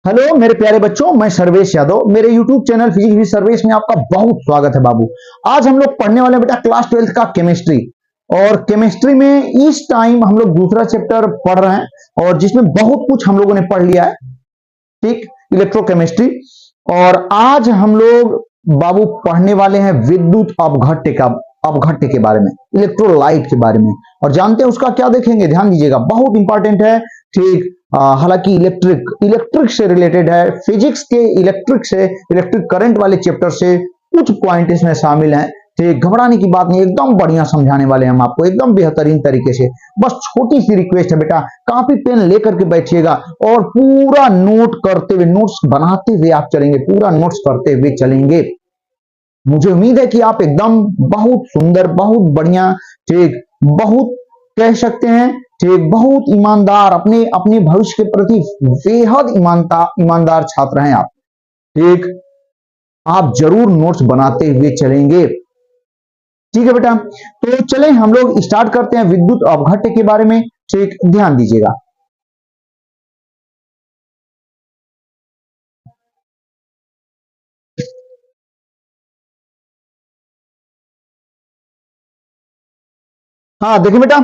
Hello मेरे प्यारे बच्चों, मैं सर्वेश यादव। मेरे YouTube channel physics with Sarvesh में आपका बहुत स्वागत है बाबू। आज हम लोग पढ़ने वाले हैं बेटा क्लास 12 का केमिस्ट्री। और केमिस्ट्री में इस टाइम हम लोग दूसरा चैप्टर पढ़ रहे हैं और जिसमें बहुत कुछ हम लोगों ने पढ़ लिया है, ठीक, इलेक्ट्रोकेमिस्ट्री। और आज हम लोग बाबू पढ़ने वाले हैं विद्युत अपघट्य के बारे में, इलेक्ट्रोलाइट के बारे में। और जानते हैं उसका क्या देखेंगे, ध्यान दीजिएगा, बहुत इंपॉर्टेंट है, ठीक। हालांकि इलेक्ट्रिक से रिलेटेड है, फिजिक्स के इलेक्ट्रिक करंट वाले चैप्टर से कुछ पॉइंट इसमें शामिल हैं, ठीक। घबराने की बात नहीं, एकदम बढ़िया समझाने वाले हैं हम आपको, एकदम बेहतरीन तरीके से। बस छोटी सी रिक्वेस्ट है बेटा, कॉपी पेन लेकर के बैठिएगा और पूरा नोट करते हुए, नोट्स बनाते हुए आप चलेंगे, पूरा नोट्स करते हुए चलेंगे। मुझे उम्मीद है कि आप एकदम बहुत सुंदर, बहुत बढ़िया, ठीक, बहुत कह सकते हैं, ठीक, बहुत ईमानदार, अपने अपने भविष्य के प्रति बेहद ईमानदार छात्र हैं आप, ठीक। आप जरूर नोट्स बनाते हुए चलेंगे, ठीक है बेटा। तो चलें हम लोग स्टार्ट करते हैं विद्युत अपघट्य के बारे में, ठीक। ध्यान दीजिएगा। हाँ देखिए बेटा,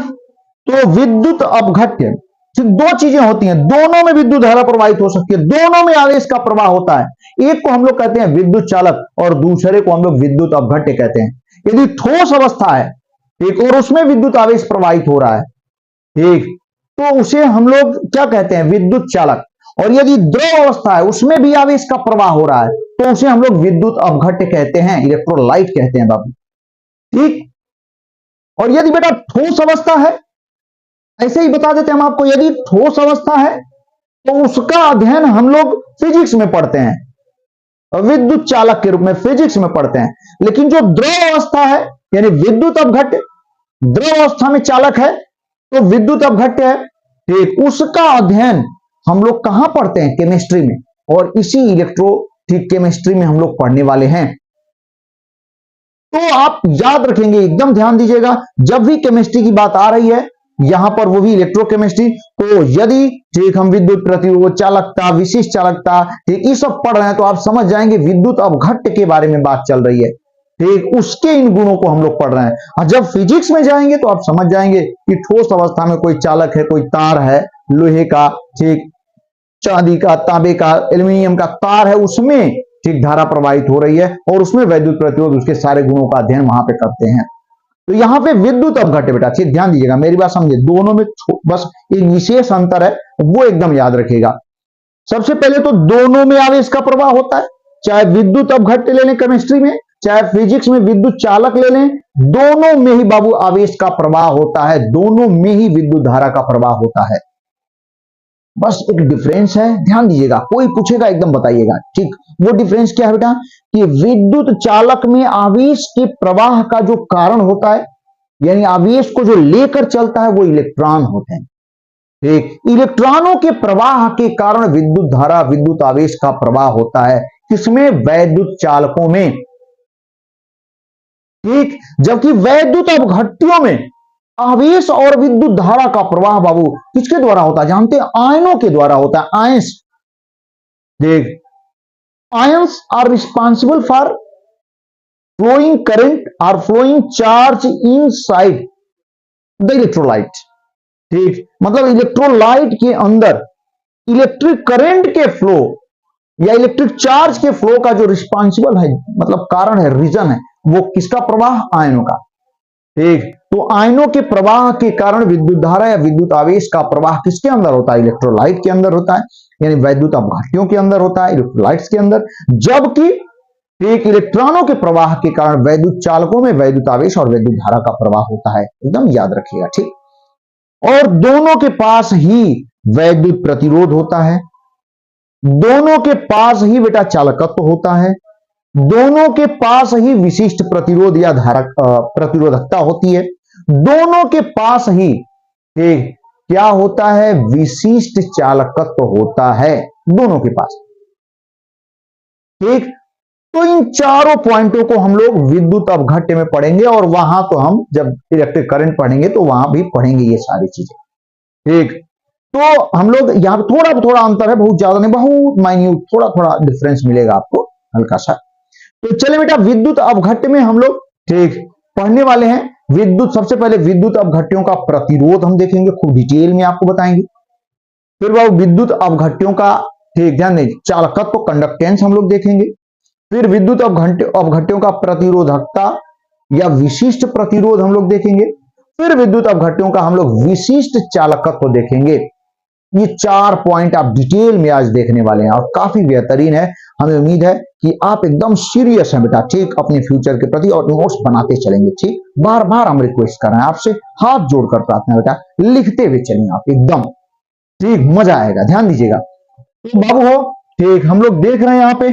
तो विद्युत अपघट्य, ठीक, दो चीजें होती हैं, दोनों में विद्युत धारा प्रवाहित हो सकती है, दोनों में आवेश का प्रवाह होता है। एक को हम लोग कहते हैं विद्युत चालक और दूसरे को हम लोग विद्युत अपघट्य कहते हैं। यदि ठोस अवस्था है, ठीक, और उसमें विद्युत आवेश प्रवाहित हो रहा है, ठीक, तो उसे हम लोग क्या कहते हैं, विद्युत चालक। और यदि द्रव अवस्था है, उसमें भी आवेश का प्रवाह हो रहा है, तो उसे हम लोग विद्युत अपघट्य कहते हैं, इलेक्ट्रोलाइट कहते हैं बाबू, ठीक। और यदि बेटा ठोस अवस्था है, ऐसे ही बता देते हैं हम आपको, यदि ठोस अवस्था है तो उसका अध्ययन हम लोग फिजिक्स में पढ़ते हैं, विद्युत चालक के रूप में फिजिक्स में पढ़ते हैं। लेकिन जो द्रव अवस्था है, यानी विद्युत अपघट्य, द्रव अवस्था में चालक है तो विद्युत अपघट्य है, ठीक, उसका अध्ययन हम लोग कहां पढ़ते हैं, केमिस्ट्री में। और इसी ठीक केमिस्ट्री में हम लोग पढ़ने वाले हैं। तो आप याद रखेंगे, एकदम ध्यान दीजिएगा, जब भी केमिस्ट्री की बात आ रही है, यहां पर वो भी इलेक्ट्रोकेमिस्ट्री, तो यदि, ठीक, हम विद्युत प्रतिरोध, चालकता, विशिष्ट चालकता, ठीक, ये सब पढ़ रहे हैं तो आप समझ जाएंगे विद्युत अपघट्य के बारे में बात चल रही है, ठीक, उसके इन गुणों को हम लोग पढ़ रहे हैं। और जब फिजिक्स में जाएंगे तो आप समझ जाएंगे कि ठोस अवस्था में कोई चालक है, कोई तार है लोहे का, ठीक, चांदी का, तांबे का, एल्यूमिनियम का तार है, उसमें, ठीक, धारा प्रवाहित हो रही है और उसमें वैद्युत प्रतिरोध, उसके सारे गुणों का अध्ययन वहां पे करते हैं। तो यहां पे विद्युत अपघट्य बेटा, ठीक, ध्यान दीजिएगा, मेरी बात समझे, दोनों में बस एक विशेष अंतर है, वो एकदम याद रखिएगा। सबसे पहले तो दोनों में आवेश का प्रवाह होता है, चाहे विद्युत अपघट्य ले लें केमिस्ट्री में, चाहे फिजिक्स में विद्युत चालक ले लें, दोनों में ही बाबू आवेश का प्रवाह होता है, दोनों में ही विद्युत धारा का प्रवाह होता है। बस एक डिफरेंस है, ध्यान दीजिएगा, कोई पूछेगा एकदम बताइएगा, ठीक। वो डिफरेंस क्या है बेटा, कि विद्युत चालक में आवेश के प्रवाह का जो कारण होता है, यानी आवेश को जो लेकर चलता है, वो इलेक्ट्रॉन होते हैं, ठीक। इलेक्ट्रॉनों के प्रवाह के कारण विद्युत धारा, विद्युत आवेश का प्रवाह होता है, किसमें, वैद्युत चालकों में, ठीक। जबकि वैद्युत अपघट्यों में आवेश और विद्युत धारा का प्रवाह बाबू किसके द्वारा होता है, जानते हैं, आयनों के द्वारा होता है, आयंस, देख, ions are responsible for flowing current और flowing charge inside the electrolyte, ठीक। मतलब इलेक्ट्रोलाइट के अंदर इलेक्ट्रिक करंट के फ्लो या इलेक्ट्रिक चार्ज के फ्लो का जो रिस्पॉन्सिबल है, मतलब कारण है, रीजन है, वो किसका प्रवाह, आयनों का, ठीक। तो आयनों के प्रवाह के कारण विद्युत धारा या विद्युत आवेश का प्रवाह किसके अंदर होता है, इलेक्ट्रोलाइट के अंदर होता है, यानी वैद्युत अपघट्यों के अंदर होता है, इलेक्ट्रोलाइट्स के अंदर। जबकि, ठीक, इलेक्ट्रॉनों के प्रवाह के कारण वैद्युत चालकों में वैद्युत आवेश और वैद्युत धारा का प्रवाह होता है, एकदम याद रखिएगा, ठीक। और दोनों के पास ही वैद्युत प्रतिरोध होता है, दोनों के पास ही बेटा चालकत्व होता है, दोनों के पास ही विशिष्ट प्रतिरोध या धारक प्रतिरोधकता होती है, दोनों के पास ही, ठीक, क्या होता है, विशिष्ट चालकत्व होता है, दोनों के पास, ठीक। तो इन चारों पॉइंटों को हम लोग विद्युत अपघट्य में पढ़ेंगे और वहां तो हम जब इलेक्ट्रिक करंट पढ़ेंगे तो वहां भी पढ़ेंगे ये सारी चीजें, ठीक। तो हम लोग यहाँ पे थोड़ा थोड़ा अंतर है, बहुत ज्यादा नहीं, बहुत माइन्यूट, थोड़ा थोड़ा डिफरेंस मिलेगा आपको हल्का सा। तो चलिए बेटा, विद्युत अपघट्य में हम लोग ठीक पढ़ने वाले हैं विद्युत, सबसे पहले विद्युत अपघट्यों का प्रतिरोध हम देखेंगे, खूब डिटेल में आपको बताएंगे। फिर वो विद्युत अपघट्यों का ठीक ध्यान दें चालकत्व कंडक्टेंस हम लोग देखेंगे। फिर विद्युत अपघट्यों का प्रतिरोधकता या विशिष्ट प्रतिरोध हम लोग देखेंगे। फिर विद्युत अपघट्यों का हम लोग विशिष्ट चालकत्व देखेंगे। ये 4 पॉइंट आप डिटेल में आज देखने वाले हैं और काफी बेहतरीन है। हमें उम्मीद है कि आप एकदम सीरियस हैं बेटा, ठीक, अपने फ्यूचर के प्रति और नोट्स बनाते चलेंगे। ठीक, बार बार हम रिक्वेस्ट कर रहे हैं आपसे, हाथ जोड़कर प्रार्थना बेटा, लिखते हुए चलिए आप एकदम, ठीक, मजा आएगा, ध्यान दीजिएगा। तो बाबू हो ठीक, हम लोग देख रहे हैं यहाँ पे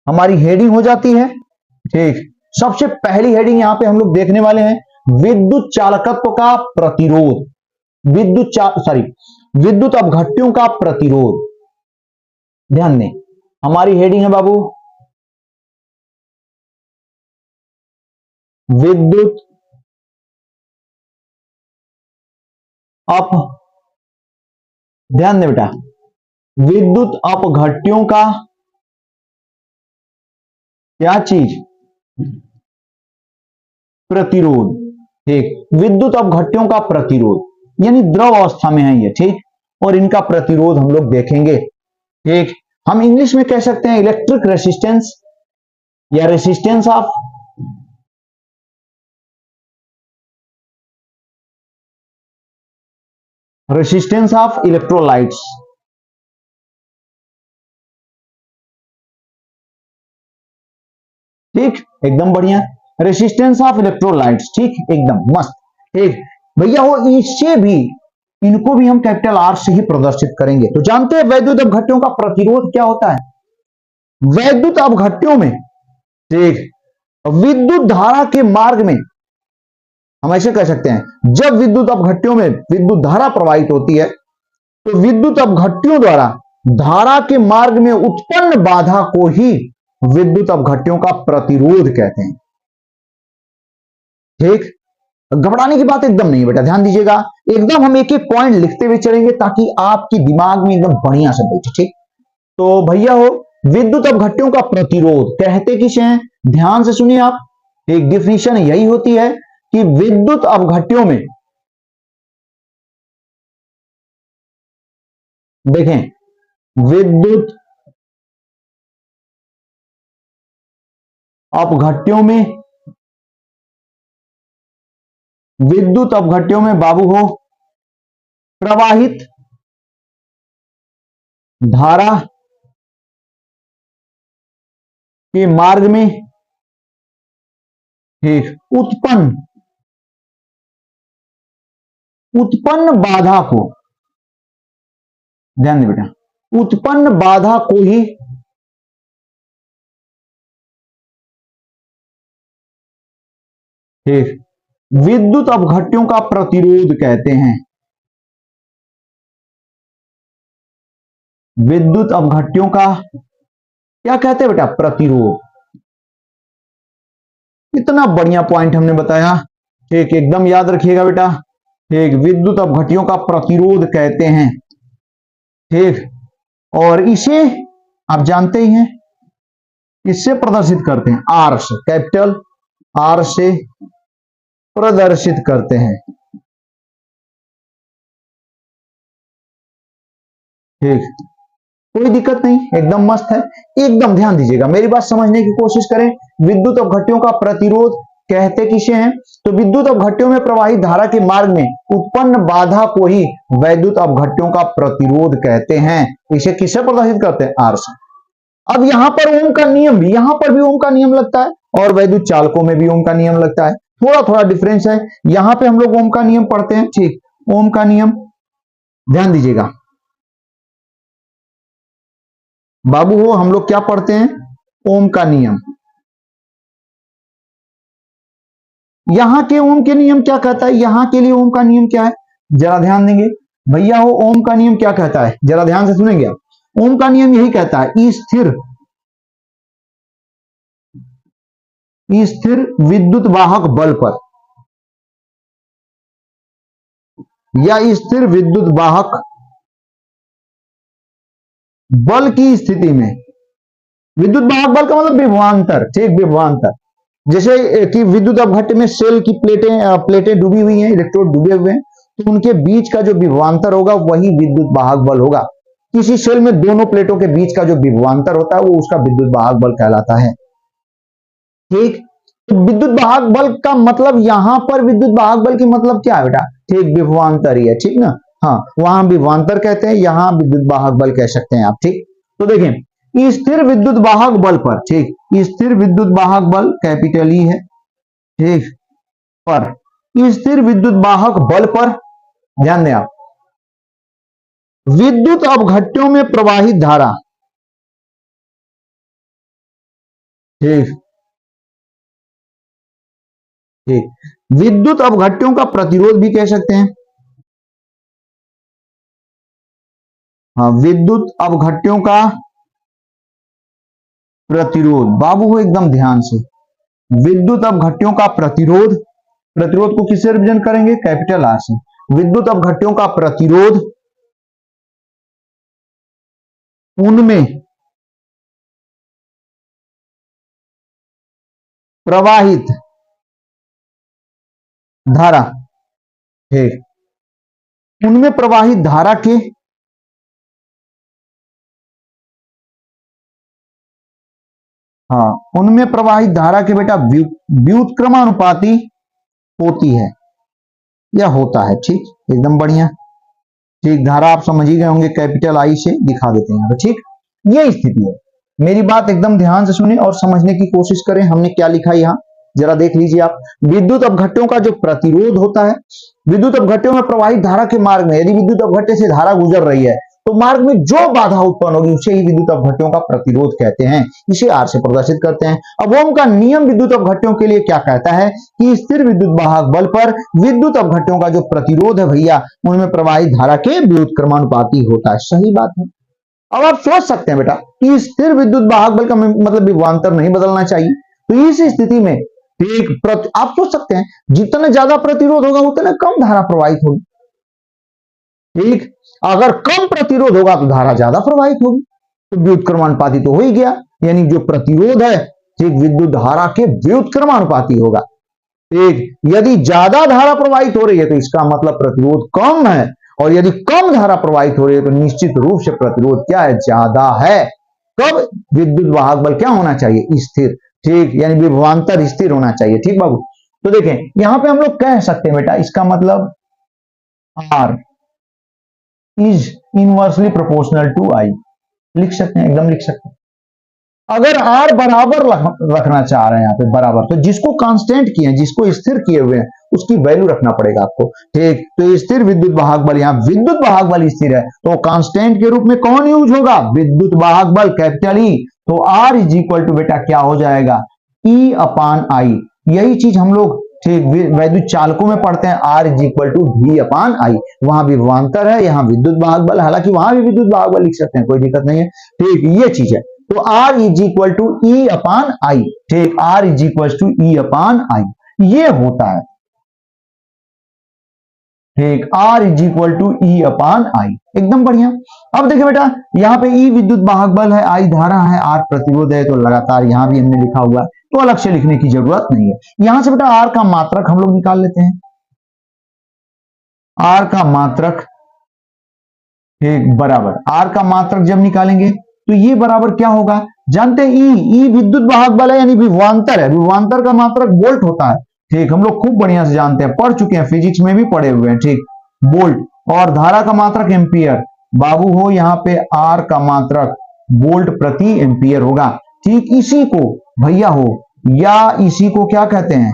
हमारी हेडिंग हो जाती है। ठीक, सबसे पहली हेडिंग यहां पे हम लोग देखने वाले हैं विद्युत चालकत्व का प्रतिरोध, विद्युत अपघट्यों का प्रतिरोध। ध्यान दें, हमारी हेडिंग है बाबू विद्युत अप, ध्यान दें बेटा, विद्युत अपघट्यों का क्या चीज, प्रतिरोध। ठीक, विद्युत अपघट्यों का प्रतिरोध यानी द्रव अवस्था में है ये, ठीक, और इनका प्रतिरोध हम लोग देखेंगे। ठीक, हम इंग्लिश में कह सकते हैं इलेक्ट्रिक रेसिस्टेंस या रेसिस्टेंस ऑफ इलेक्ट्रोलाइट्स। ठीक, एकदम बढ़िया, रेसिस्टेंस ऑफ इलेक्ट्रोलाइट्स, ठीक, एकदम मस्त। ठीक भैया हो, इससे भी, इनको भी हम कैपिटल आर से ही प्रदर्शित करेंगे। तो जानते हैं वैद्युत अपघट्यों का प्रतिरोध क्या होता है। वैद्युत अपघट्यों में ठीक विद्युत धारा के मार्ग में, हम ऐसे कह सकते हैं, जब विद्युत अपघट्यों में विद्युत धारा प्रवाहित होती है तो विद्युत अपघट्यों द्वारा धारा के मार्ग में उत्पन्न बाधा को ही विद्युत अपघट्यों का प्रतिरोध कहते हैं। ठीक, घबराने की बात एकदम नहीं बेटा, ध्यान दीजिएगा, एकदम हम एक एक पॉइंट लिखते हुए चलेंगे ताकि आपकी दिमाग में एकदम बढ़िया से बैठे। ठीक, तो भैया हो, विद्युत अपघट्यों का प्रतिरोध कहते किसे हैं, ध्यान से सुनिए आप, एक डिफिनीशन यही होती है कि विद्युत अपघट्यों में, देखें, विद्युत अपघट्यों में, विद्युत अपघट्यों में बाबू हो प्रवाहित धारा के मार्ग में ठीक उत्पन्न बाधा को, ध्यान दें बेटा, उत्पन्न बाधा को ही ठीक विद्युत अपघट्यों का प्रतिरोध कहते हैं। विद्युत अपघट्यों का क्या कहते हैं बेटा, प्रतिरोध। इतना बढ़िया पॉइंट हमने बताया, ठीक, एकदम याद रखिएगा बेटा, ठीक, विद्युत अपघट्यों का प्रतिरोध कहते हैं। ठीक, और इसे आप जानते ही हैं, इससे प्रदर्शित करते हैं आर से, कैपिटल आर से प्रदर्शित करते हैं। ठीक, कोई दिक्कत नहीं, एकदम मस्त है, एकदम ध्यान दीजिएगा, मेरी बात समझने की कोशिश करें। विद्युत अपघट्यों का प्रतिरोध कहते किसे हैं, तो विद्युत अपघट्यों में प्रवाहित धारा के मार्ग में उत्पन्न बाधा को ही वैद्युत अपघट्यों का प्रतिरोध कहते हैं। इसे किसे प्रदर्शित करते हैं, आर से। अब यहां पर ओम का नियम भी, यहां पर भी ओम का नियम लगता है और वैद्युत चालकों में भी ओम का नियम लगता है, थोड़ा थोड़ा डिफरेंस है। यहां पे हम लोग ओम का नियम पढ़ते हैं, ठीक, ओम का नियम, ध्यान दीजिएगा बाबू हो, हम लोग क्या पढ़ते हैं, ओम का नियम। यहां के ओम के नियम क्या कहता है, यहां के लिए ओम का नियम क्या है, जरा ध्यान देंगे भैया हो, ओम का नियम क्या कहता है, जरा ध्यान से सुनेंगे आप। ओम का नियम यही कहता है, स्थिर विद्युत वाहक बल पर, या स्थिर विद्युत वाहक बल की स्थिति में, विद्युत वाहक बल का मतलब विभवांतर, ठीक, विभवांतर। जैसे कि विद्युत अपघट्य में सेल की प्लेटें डूबी हुई हैं, इलेक्ट्रोड डूबे हुए हैं, तो उनके बीच का जो विभवांतर होगा वही विद्युत वाहक बल होगा। किसी सेल में दोनों प्लेटों के बीच का जो विभवांतर होता है वो उसका विद्युत वाहक बल कहलाता है। ठीक, तो विद्युत वाहक बल का मतलब, यहां पर विद्युत वाहक बल की मतलब क्या है बेटा? ठीक, विभवांतर ही है, ठीक ना। हाँ, वहां विभवांतर कहते हैं, यहां विद्युत वाहक बल कह सकते हैं आप। ठीक, तो देखें, स्थिर विद्युत वाहक बल पर, ठीक, स्थिर विद्युत वाहक बल कैपिटल ई है, ठीक, पर स्थिर विद्युत वाहक बल पर ध्यान दें आप, विद्युत अपघट्यों में प्रवाहित धारा, ठीक ठीक, विद्युत अपघट्यों का प्रतिरोध भी कह सकते हैं। हाँ, विद्युत अपघट्यों का प्रतिरोध, बाबू हो एकदम ध्यान से, विद्युत अपघट्यों का प्रतिरोध, प्रतिरोध को किससे रिप्रेजेंट करेंगे? कैपिटल आर से। विद्युत अपघट्यों का प्रतिरोध, उनमें प्रवाहित धारा, ठीक, उनमें प्रवाहित धारा के, हाँ, उनमें प्रवाहित धारा के बेटा व्युत्क्रमानुपाती होती है या होता है। ठीक, एकदम बढ़िया, ठीक, धारा आप समझ ही गए होंगे, कैपिटल आई से दिखा देते हैं यहाँ पे। ठीक, ये स्थिति है। मेरी बात एकदम ध्यान से सुने और समझने की कोशिश करें, हमने क्या लिखा है यहाँ जरा देख लीजिए आप। विद्युत अपघट्यों का जो प्रतिरोध होता है, विद्युत अपघट्यों में प्रवाहित धारा के मार्ग में, यदि विद्युत अपघट्य से धारा गुजर रही है तो मार्ग में जो बाधा उत्पन्न होगी उसे ही विद्युत अपघट्यों का प्रतिरोध कहते हैं, इसे आर से प्रदर्शित करते हैं। अब ओम का नियम विद्युत अपघट्यों के लिए क्या कहता है कि स्थिर विद्युत वाहक बल पर विद्युत अपघट्यों का जो प्रतिरोध है भैया, उनमें प्रवाहित धारा के व्युत्क्रमानुपाती होता है। सही बात है। अब आप सोच सकते हैं बेटा कि स्थिर विद्युत वाहक बल का मतलब विभवांतर नहीं बदलना चाहिए, तो इस स्थिति में एक आप सोच सकते हैं जितना ज्यादा प्रतिरोध होगा उतना कम धारा प्रवाहित होगी। ठीक, अगर कम प्रतिरोध होगा तो धारा ज्यादा प्रवाहित होगी, तो व्युत्क्रमानुपाती तो हो ही गया, यानी जो प्रतिरोध है, ठीक, विद्युत धारा के व्युत्क्रमानुपाती होगा। ठीक, यदि ज्यादा धारा प्रवाहित हो रही है तो इसका मतलब प्रतिरोध कम है, और यदि कम धारा प्रवाहित हो रही है तो निश्चित रूप से प्रतिरोध क्या है? ज्यादा है। कब? विद्युत वाहक बल क्या होना चाहिए? स्थिर। ठीक, यानी विभवांतर स्थिर होना चाहिए। ठीक बाबू, तो देखें यहां पे हम लोग कह सकते हैं बेटा, इसका मतलब R is inversely proportional to I, लिख सकते हैं, एकदम लिख सकते हैं। अगर आर बराबर रखना चाह रहे हैं यहाँ पे बराबर, तो जिसको कांस्टेंट किए हैं, जिसको स्थिर किए हुए हैं, उसकी वैल्यू रखना पड़ेगा आपको। ठीक, तो स्थिर विद्युत वाहक बल, यहाँ विद्युत वाहक बल स्थिर है तो कांस्टेंट के रूप में कौन यूज होगा? विद्युत वाहक बल, कैपिटल ई। तो आर इज इक्वल टू बेटा क्या हो जाएगा? ई अपान आई। यही चीज हम लोग ठीक वैद्युत चालकों में पढ़ते हैं, R is equal to V upon I. वहां विभवांतर है, यहाँ विद्युत वाहक बल, हालांकि वहां भी विद्युत वाहक बल लिख सकते हैं, कोई दिक्कत नहीं है। ठीक, ये चीज है। तो आर इज इक्वल टू ई अपान आई। ठीक, आर इज इक्वल टू ई अपान आई, ये होता है। ठीक, आर इज इक्वल टू ई अपान आई, एकदम बढ़िया। अब देखिए बेटा, यहाँ पे ई विद्युत वाहक बल है, आई धारा है, आर प्रतिरोध है, तो लगातार यहां भी हमने लिखा हुआ है, तो अलग से लिखने की जरूरत नहीं है। यहां से बेटा आर का मात्रक हम लोग निकाल लेते हैं। आर का मात्रक, ठीक, बराबर आर का मात्रक जब निकालेंगे तो ये बराबर क्या होगा? जानते हैं ई विद्युत वाहक बल है, यानी विभवांतर है, विभवांतर का मात्रक वोल्ट होता है। ठीक, हम लोग खूब बढ़िया से जानते हैं, पढ़ चुके हैं, फिजिक्स में भी पढ़े हुए हैं। ठीक, वोल्ट, और धारा का मात्रक एम्पियर। बाबू हो, यहाँ पे आर का मात्रक वोल्ट प्रति एम्पियर होगा। ठीक, इसी को भैया हो, या इसी को क्या कहते हैं?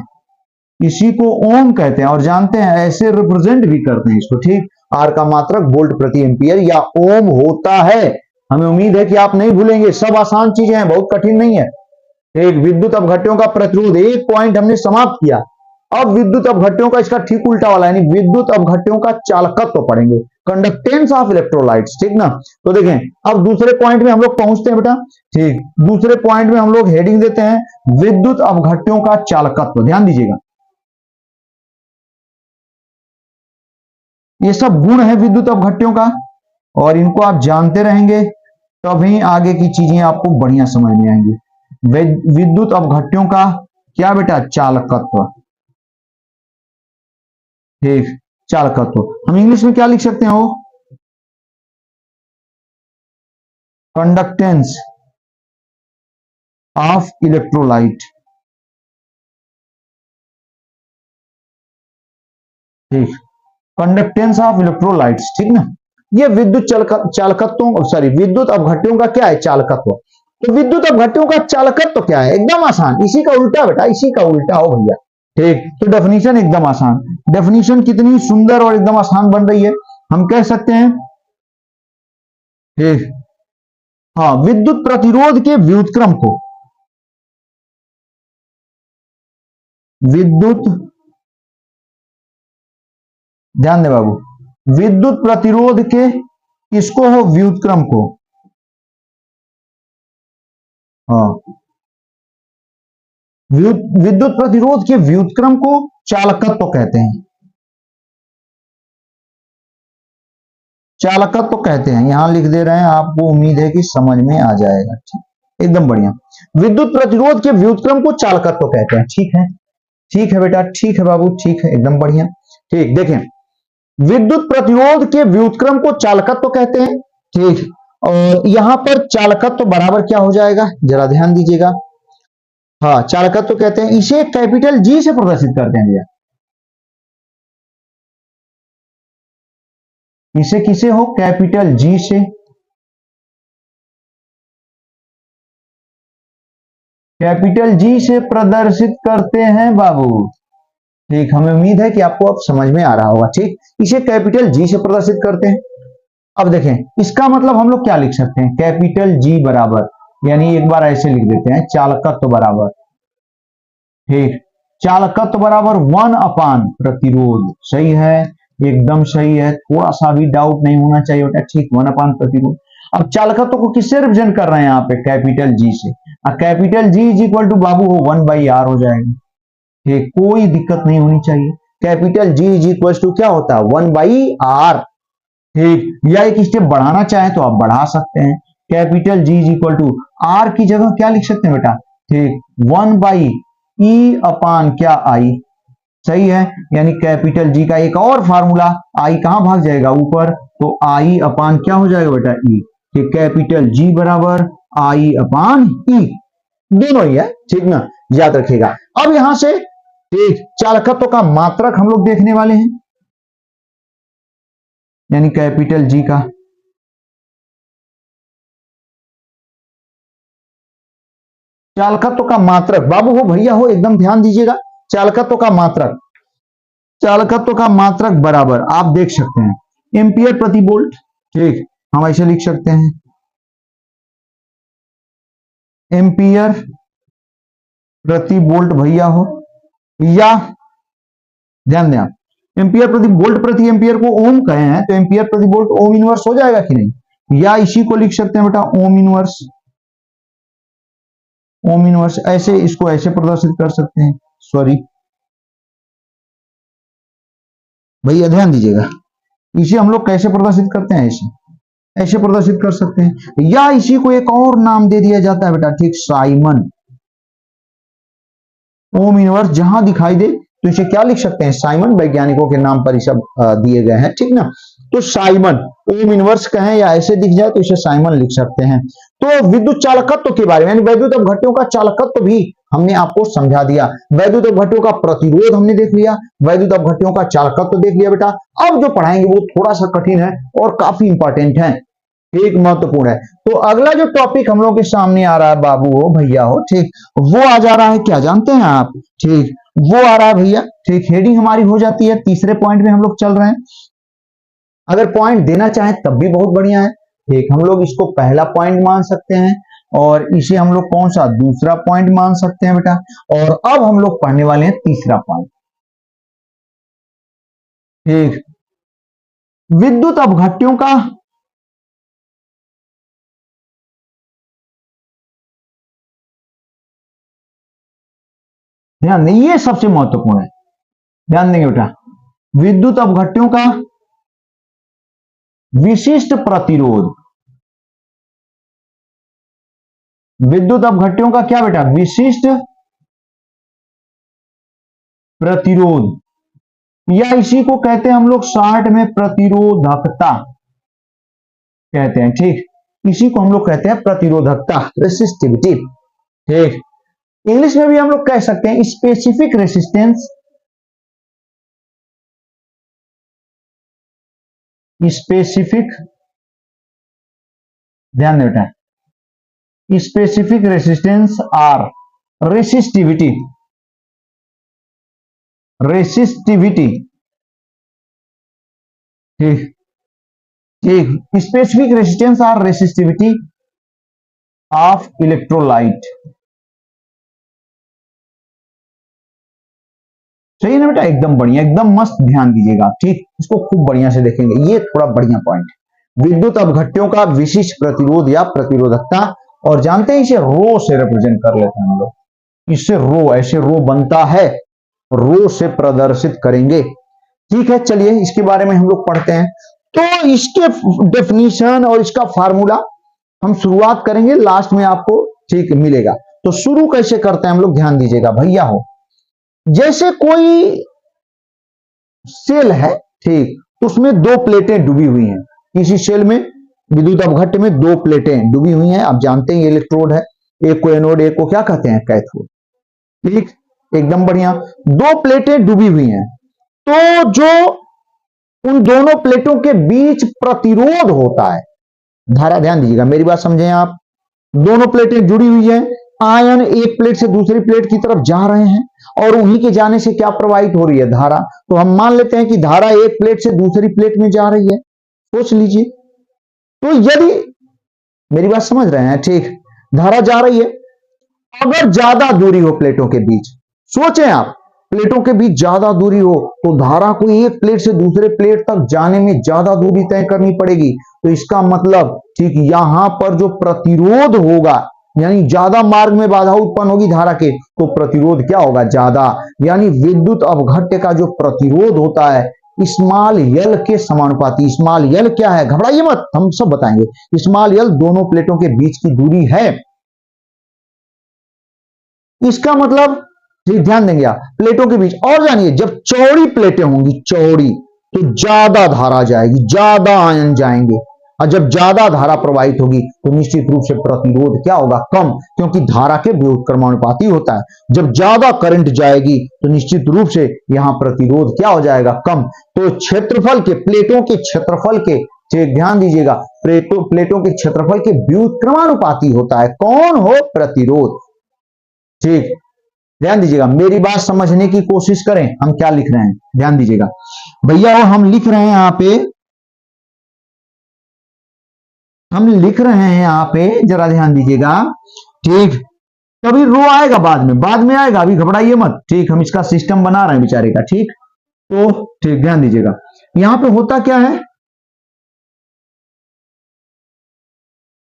इसी को ओम कहते हैं, और जानते हैं ऐसे रिप्रेजेंट भी करते हैं इसको। ठीक, आर का मात्रक वोल्ट प्रति एम्पियर या ओम होता है। हमें उम्मीद है कि आप नहीं भूलेंगे, सब आसान चीजें हैं, बहुत कठिन नहीं है। एक विद्युत अपघट्यों का प्रतिरोध, एक पॉइंट हमने समाप्त किया। अब विद्युत अपघट्यों का इसका ठीक उल्टा वाला, यानी विद्युत अपघट्यों का चालकत्व तो पढ़ेंगे, कंडक्टेंस ऑफ इलेक्ट्रोलाइट्स। ठीक ना, तो देखें अब दूसरे पॉइंट में हम लोग पहुंचते हैं बेटा। ठीक, दूसरे पॉइंट में हम लोग हेडिंग देते हैं विद्युत अपघट्यों का चालकत्व। ध्यान दीजिएगा, ये सब गुण है विद्युत अपघट्यों का, और इनको आप जानते रहेंगे तभी आगे की चीजें आपको बढ़िया समझ में आएंगी। विद्युत अपघट्यों का क्या बेटा, चालकत्व। ठीक, चालकत्व हम इंग्लिश में क्या लिख सकते हैं, वो कंडक्टेंस ऑफ इलेक्ट्रोलाइट। ठीक, कंडक्टेंस ऑफ इलेक्ट्रोलाइट्स, ठीक ना। ये विद्युत चालकत्वों, सॉरी, विद्युत अपघट्यों का क्या है, चालकत्व। तो विद्युत अपघट्यों का चालकत्व क्या है, एकदम आसान, इसी का उल्टा बेटा, इसी का उल्टा हो भैया। ठीक, तो डेफिनेशन एकदम आसान, डेफिनेशन कितनी सुंदर और एकदम आसान बन रही है। हम कह सकते हैं, ठीक, हाँ, विद्युत प्रतिरोध के व्युत्क्रम को, विद्युत, ध्यान दे बाबू, विद्युत प्रतिरोध के किसको हो, व्युत्क्रम को। हाँ, विद्युत प्रतिरोध के व्युत्क्रम को चालकत्व कहते हैं, चालकत्व कहते हैं। यहां लिख दे रहे हैं, आपको उम्मीद है कि समझ में आ जाएगा। ठीक, एकदम बढ़िया। विद्युत प्रतिरोध के व्युत्क्रम को चालकत्व कहते हैं। ठीक है, ठीक है बेटा, ठीक है बाबू, ठीक है, एकदम बढ़िया। ठीक, देखें, विद्युत प्रतिरोध के व्युत्क्रम को चालकत्व कहते हैं। ठीक, और यहां पर चालकत्व बराबर क्या हो जाएगा, जरा ध्यान दीजिएगा। हाँ, चालकत्व कहते हैं, इसे कैपिटल जी से प्रदर्शित करते हैं भैया। इसे किसे हो, कैपिटल जी से। कैपिटल जी से प्रदर्शित करते हैं बाबू। ठीक, हमें उम्मीद है कि आपको अब समझ में आ रहा होगा। ठीक, इसे कैपिटल जी से प्रदर्शित करते हैं। अब देखें, इसका मतलब हम लोग क्या लिख सकते हैं, कैपिटल जी बराबर, यानी एक बार ऐसे लिख देते हैं, चालकत्व बराबर, ठीक, चालकत्व बराबर 1 प्रतिरोध। सही है, एकदम सही है, थोड़ा सा भी डाउट नहीं होना चाहिए बेटा। ठीक, 1 प्रतिरोध। अब चालकत्व को किससे रिप्रेजेंट कर रहे हैं यहाँ पे, कैपिटल जी से। Capital G is equal to बाबू हो 1/r हो जाएगा। ठीक, कोई दिक्कत नहीं होनी चाहिए। Capital G is equal to क्या होता है, 1/r। ठीक, या एक स्टेप बढ़ाना चाहे तो आप बढ़ा सकते हैं, capital G is equal to R की जगह क्या लिख सकते हैं बेटा, ठीक, 1/e क्या आई। सही है, यानी कैपिटल जी का एक और फार्मूला, आई कहां भाग जाएगा, ऊपर, तो I/, क्या हो जाएगा बेटा, ई। ठीक, कैपिटल जी बराबर I/e, दोनों ही है। ठीक ना, याद रखिएगा। अब यहां से ठीक, चालकत्व का मात्रक हम लोग देखने वाले हैं, यानी कैपिटल जी का चालकत्व का मात्रक बाबू हो भैया हो, एकदम ध्यान दीजिएगा। चालकत्व का मात्रक, चालकत्व का मात्रक बराबर आप देख सकते हैं एम्पियर प्रति वोल्ट। ठीक, हम ऐसे लिख सकते हैं, एम्पियर प्रति वोल्ट भैया हो, या ध्यान दें आप, एम्पियर प्रति वोल्ट प्रति एम्पियर को ओम कहे हैं, तो एम्पियर प्रति वोल्ट ओम इनवर्स हो जाएगा कि नहीं, या इसी को लिख सकते हैं बेटा ओम इनवर्स। ओम इनवर्स ऐसे, इसको ऐसे प्रदर्शित कर सकते हैं, सॉरी भैया ध्यान दीजिएगा, इसे हम लोग कैसे प्रदर्शित करते हैं, ऐसे ऐसे प्रदर्शित कर सकते हैं, या इसी को एक और नाम दे दिया जाता है बेटा, ठीक, साइमन। ओम इनवर्स जहां दिखाई दे तो इसे क्या लिख सकते हैं, साइमन, वैज्ञानिकों के नाम पर ये सब दिए गए हैं। ठीक ना, तो साइमन, ओम इनवर्स कहें या ऐसे दिख जाए तो इसे साइमन लिख सकते हैं। तो विद्युत चालकत्व के बारे में, यानी वैद्युत अपघट्यों का चालकत्व भी हमने आपको समझा दिया। वैद्युत अपघट्यों का प्रतिरोध हमने देख लिया, वैद्युत अपघट्यों का चालकत्व देख लिया बेटा। अब जो पढ़ाएंगे वो थोड़ा सा कठिन है और काफी इंपॉर्टेंट है, एक महत्वपूर्ण है। तो अगला जो टॉपिक हम लोग के सामने आ रहा है बाबू हो भैया हो, ठीक, वो आ जा रहा है, क्या जानते हैं आप, ठीक, वो आ रहा है भैया, ठीक, हेडिंग हमारी हो जाती है, तीसरे पॉइंट में हम लोग चल रहे हैं। अगर पॉइंट देना चाहें तब भी बहुत बढ़िया है। ठीक, हम लोग इसको पहला पॉइंट मान सकते हैं, और इसे हम लोग कौन सा, दूसरा पॉइंट मान सकते हैं बेटा। और अब हम लोग पढ़ने वाले हैं तीसरा पॉइंट। ठीक, विद्युत अपघट्यों का ध्यान दें, ये सबसे महत्वपूर्ण है, ध्यान देंगे बेटा, विद्युत अपघट्यों का विशिष्ट प्रतिरोध। विद्युत अपघट्यों का क्या बेटा? विशिष्ट प्रतिरोध, या इसी को कहते हैं हम लोग शॉर्ट में प्रतिरोधकता कहते हैं। ठीक, इसी को हम लोग कहते हैं प्रतिरोधकता, रेसिस्टिविटी। ठीक, इंग्लिश में भी हम लोग कह सकते हैं स्पेसिफिक रेसिस्टेंस, स्पेसिफिक, ध्यान दें बेटा, स्पेसिफिक रेसिस्टेंस और रेसिस्टिविटी, रेसिस्टिविटी। ठीक ठीक, स्पेसिफिक रेसिस्टेंस और रेसिस्टिविटी ऑफ इलेक्ट्रोलाइट। सही है ना बेटा? एकदम बढ़िया, एकदम मस्त, ध्यान दीजिएगा। ठीक, इसको खूब बढ़िया से देखेंगे, ये थोड़ा बढ़िया पॉइंट। विद्युत अपघट्यों का विशिष्ट प्रतिरोध या प्रतिरोधकता, और जानते हैं इसे रो से रिप्रेजेंट कर लेते हैं हम लोग। इससे रो, ऐसे रो बनता है, रो से प्रदर्शित करेंगे। ठीक है, चलिए इसके बारे में हम लोग पढ़ते हैं। तो इसके डेफिनेशन और इसका फार्मूला हम शुरुआत करेंगे, लास्ट में आपको ठीक मिलेगा। तो शुरू कैसे करते हैं हम लोग, ध्यान दीजिएगा भैया हो। जैसे कोई सेल है, ठीक, उसमें दो प्लेटें डूबी हुई हैं। किसी सेल में विद्युत अपघट्य में दो प्लेटें डूबी हुई हैं। आप जानते हैं ये इलेक्ट्रोड है, एक को एनोड, एक को क्या कहते हैं? कैथोड। ठीक, एकदम बढ़िया, दो प्लेटें डूबी हुई हैं। तो जो उन दोनों प्लेटों के बीच प्रतिरोध होता है, धारा, ध्यान दीजिएगा, मेरी बात समझें आप। दोनों प्लेटें जुड़ी हुई हैं, आयन एक प्लेट से दूसरी प्लेट की तरफ जा रहे हैं, और उन्हीं के जाने से क्या प्रवाहित हो रही है? धारा। तो हम मान लेते हैं कि धारा एक प्लेट से दूसरी प्लेट में जा रही है, सोच लीजिए। तो यदि, मेरी बात समझ रहे हैं? ठीक, धारा जा रही है, अगर ज्यादा दूरी हो प्लेटों के बीच, सोचें आप, प्लेटों के बीच ज्यादा दूरी हो तो धारा को एक प्लेट से दूसरे प्लेट तक जाने में ज्यादा दूरी तय करनी पड़ेगी। तो इसका मतलब, ठीक, यहां पर जो प्रतिरोध होगा, यानी ज्यादा मार्ग में बाधा उत्पन्न होगी धारा के, तो प्रतिरोध क्या होगा? ज्यादा। यानी विद्युत अपघट्य का जो प्रतिरोध होता है स्मॉल यल के समानुपाती। स्मॉल यल क्या है? घबराइए मत, हम सब बताएंगे। स्मॉल यल दोनों प्लेटों के बीच की दूरी है। इसका मतलब, ठीक, ध्यान देंगे आप, प्लेटों के बीच। और जानिए, जब चौड़ी प्लेटें होंगी, चौड़ी, तो ज्यादा धारा जाएगी, ज्यादा आयन जाएंगे, और जब ज्यादा धारा प्रवाहित होगी तो निश्चित रूप से प्रतिरोध क्या होगा? कम, क्योंकि धारा के व्युत्क्रमानुपाती होता है। जब ज्यादा करंट जाएगी तो निश्चित रूप से यहां प्रतिरोध क्या हो जाएगा? कम। तो क्षेत्रफल के, प्लेटों के क्षेत्रफल के, ध्यान दीजिएगा, प्लेटों के क्षेत्रफल के व्युत्क्रमानुपाती होता है कौन? हो प्रतिरोध। ठीक, ध्यान दीजिएगा, मेरी बात समझने की कोशिश करें। हम क्या लिख रहे हैं, ध्यान दीजिएगा भैया, हम लिख रहे हैं यहां पे, हम लिख रहे हैं यहां पे, जरा ध्यान दीजिएगा। ठीक, कभी रो आएगा बाद में, बाद में आएगा, अभी घबराइए मत। ठीक, हम इसका सिस्टम बना रहे हैं बेचारे का। ठीक, तो ठीक, ध्यान दीजिएगा, यहां पे होता क्या है?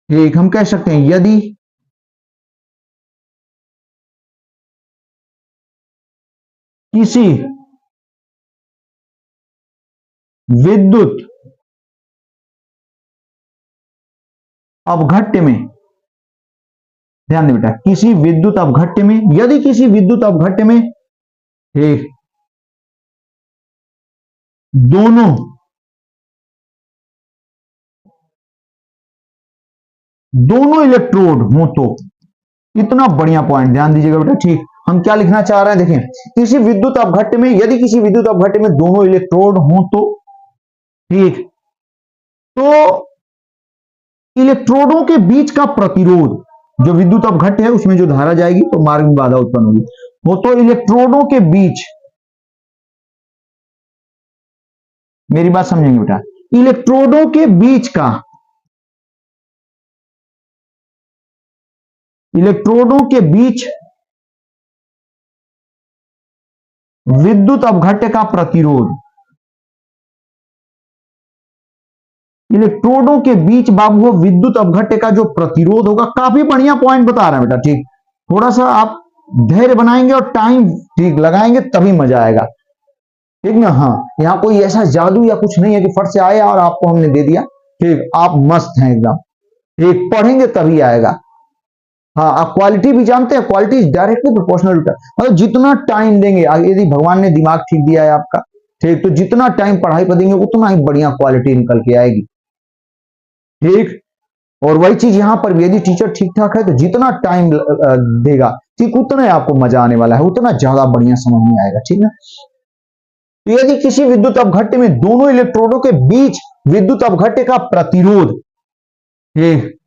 ठीक, हम कह सकते हैं यदि किसी विद्युत अपघट्य में, ध्यान दें बेटा, किसी विद्युत अपघट्य में, यदि किसी विद्युत अपघट्य में, ठीक, दोनों इलेक्ट्रोड हो तो, इतना बढ़िया पॉइंट, ध्यान दीजिएगा बेटा। ठीक, हम क्या लिखना चाह रहे हैं, देखें, किसी विद्युत अपघट्य में, यदि किसी विद्युत अपघट्य में दोनों इलेक्ट्रोड हो तो, ठीक, तो इलेक्ट्रोडों के बीच का प्रतिरोध, जो विद्युत अपघट्य है उसमें जो धारा जाएगी तो मार्ग में बाधा उत्पन्न होगी, वो तो इलेक्ट्रोडों के बीच, मेरी बात समझेंगे बेटा, इलेक्ट्रोडों के बीच का, इलेक्ट्रोडों के बीच विद्युत अपघट्य का प्रतिरोध, इलेक्ट्रोडों के बीच बाबू विद्युत अपघट्य का जो प्रतिरोध होगा। काफी बढ़िया पॉइंट बता रहे हैं बेटा। ठीक, थोड़ा सा आप धैर्य बनाएंगे और टाइम ठीक लगाएंगे तभी मजा आएगा। ठीक ना। हाँ, यहाँ कोई ऐसा जादू या कुछ नहीं है कि फट से आया और आपको हमने दे दिया, ठीक, आप मस्त हैं एकदम, ठीक, पढ़ेंगे तभी आएगा। हाँ, आप क्वालिटी भी जानते हैं, quality is directly proportional to, मतलब जितना टाइम देंगे, यदि भगवान ने दिमाग ठीक दिया है आपका, ठीक, तो जितना टाइम पढ़ाई पर देंगे उतना ही बढ़िया क्वालिटी निकल के आएगी, ठीक। और वही चीज यहां पर भी, यदि टीचर ठीक ठाक है तो जितना टाइम देगा, ठीक, उतना ही आपको मजा आने वाला है, उतना ज्यादा बढ़िया समझ में आएगा, ठीक ना। तो यदि किसी विद्युत अपघट्य में दोनों इलेक्ट्रोडों के बीच विद्युत अपघट्य का प्रतिरोध, ठीक,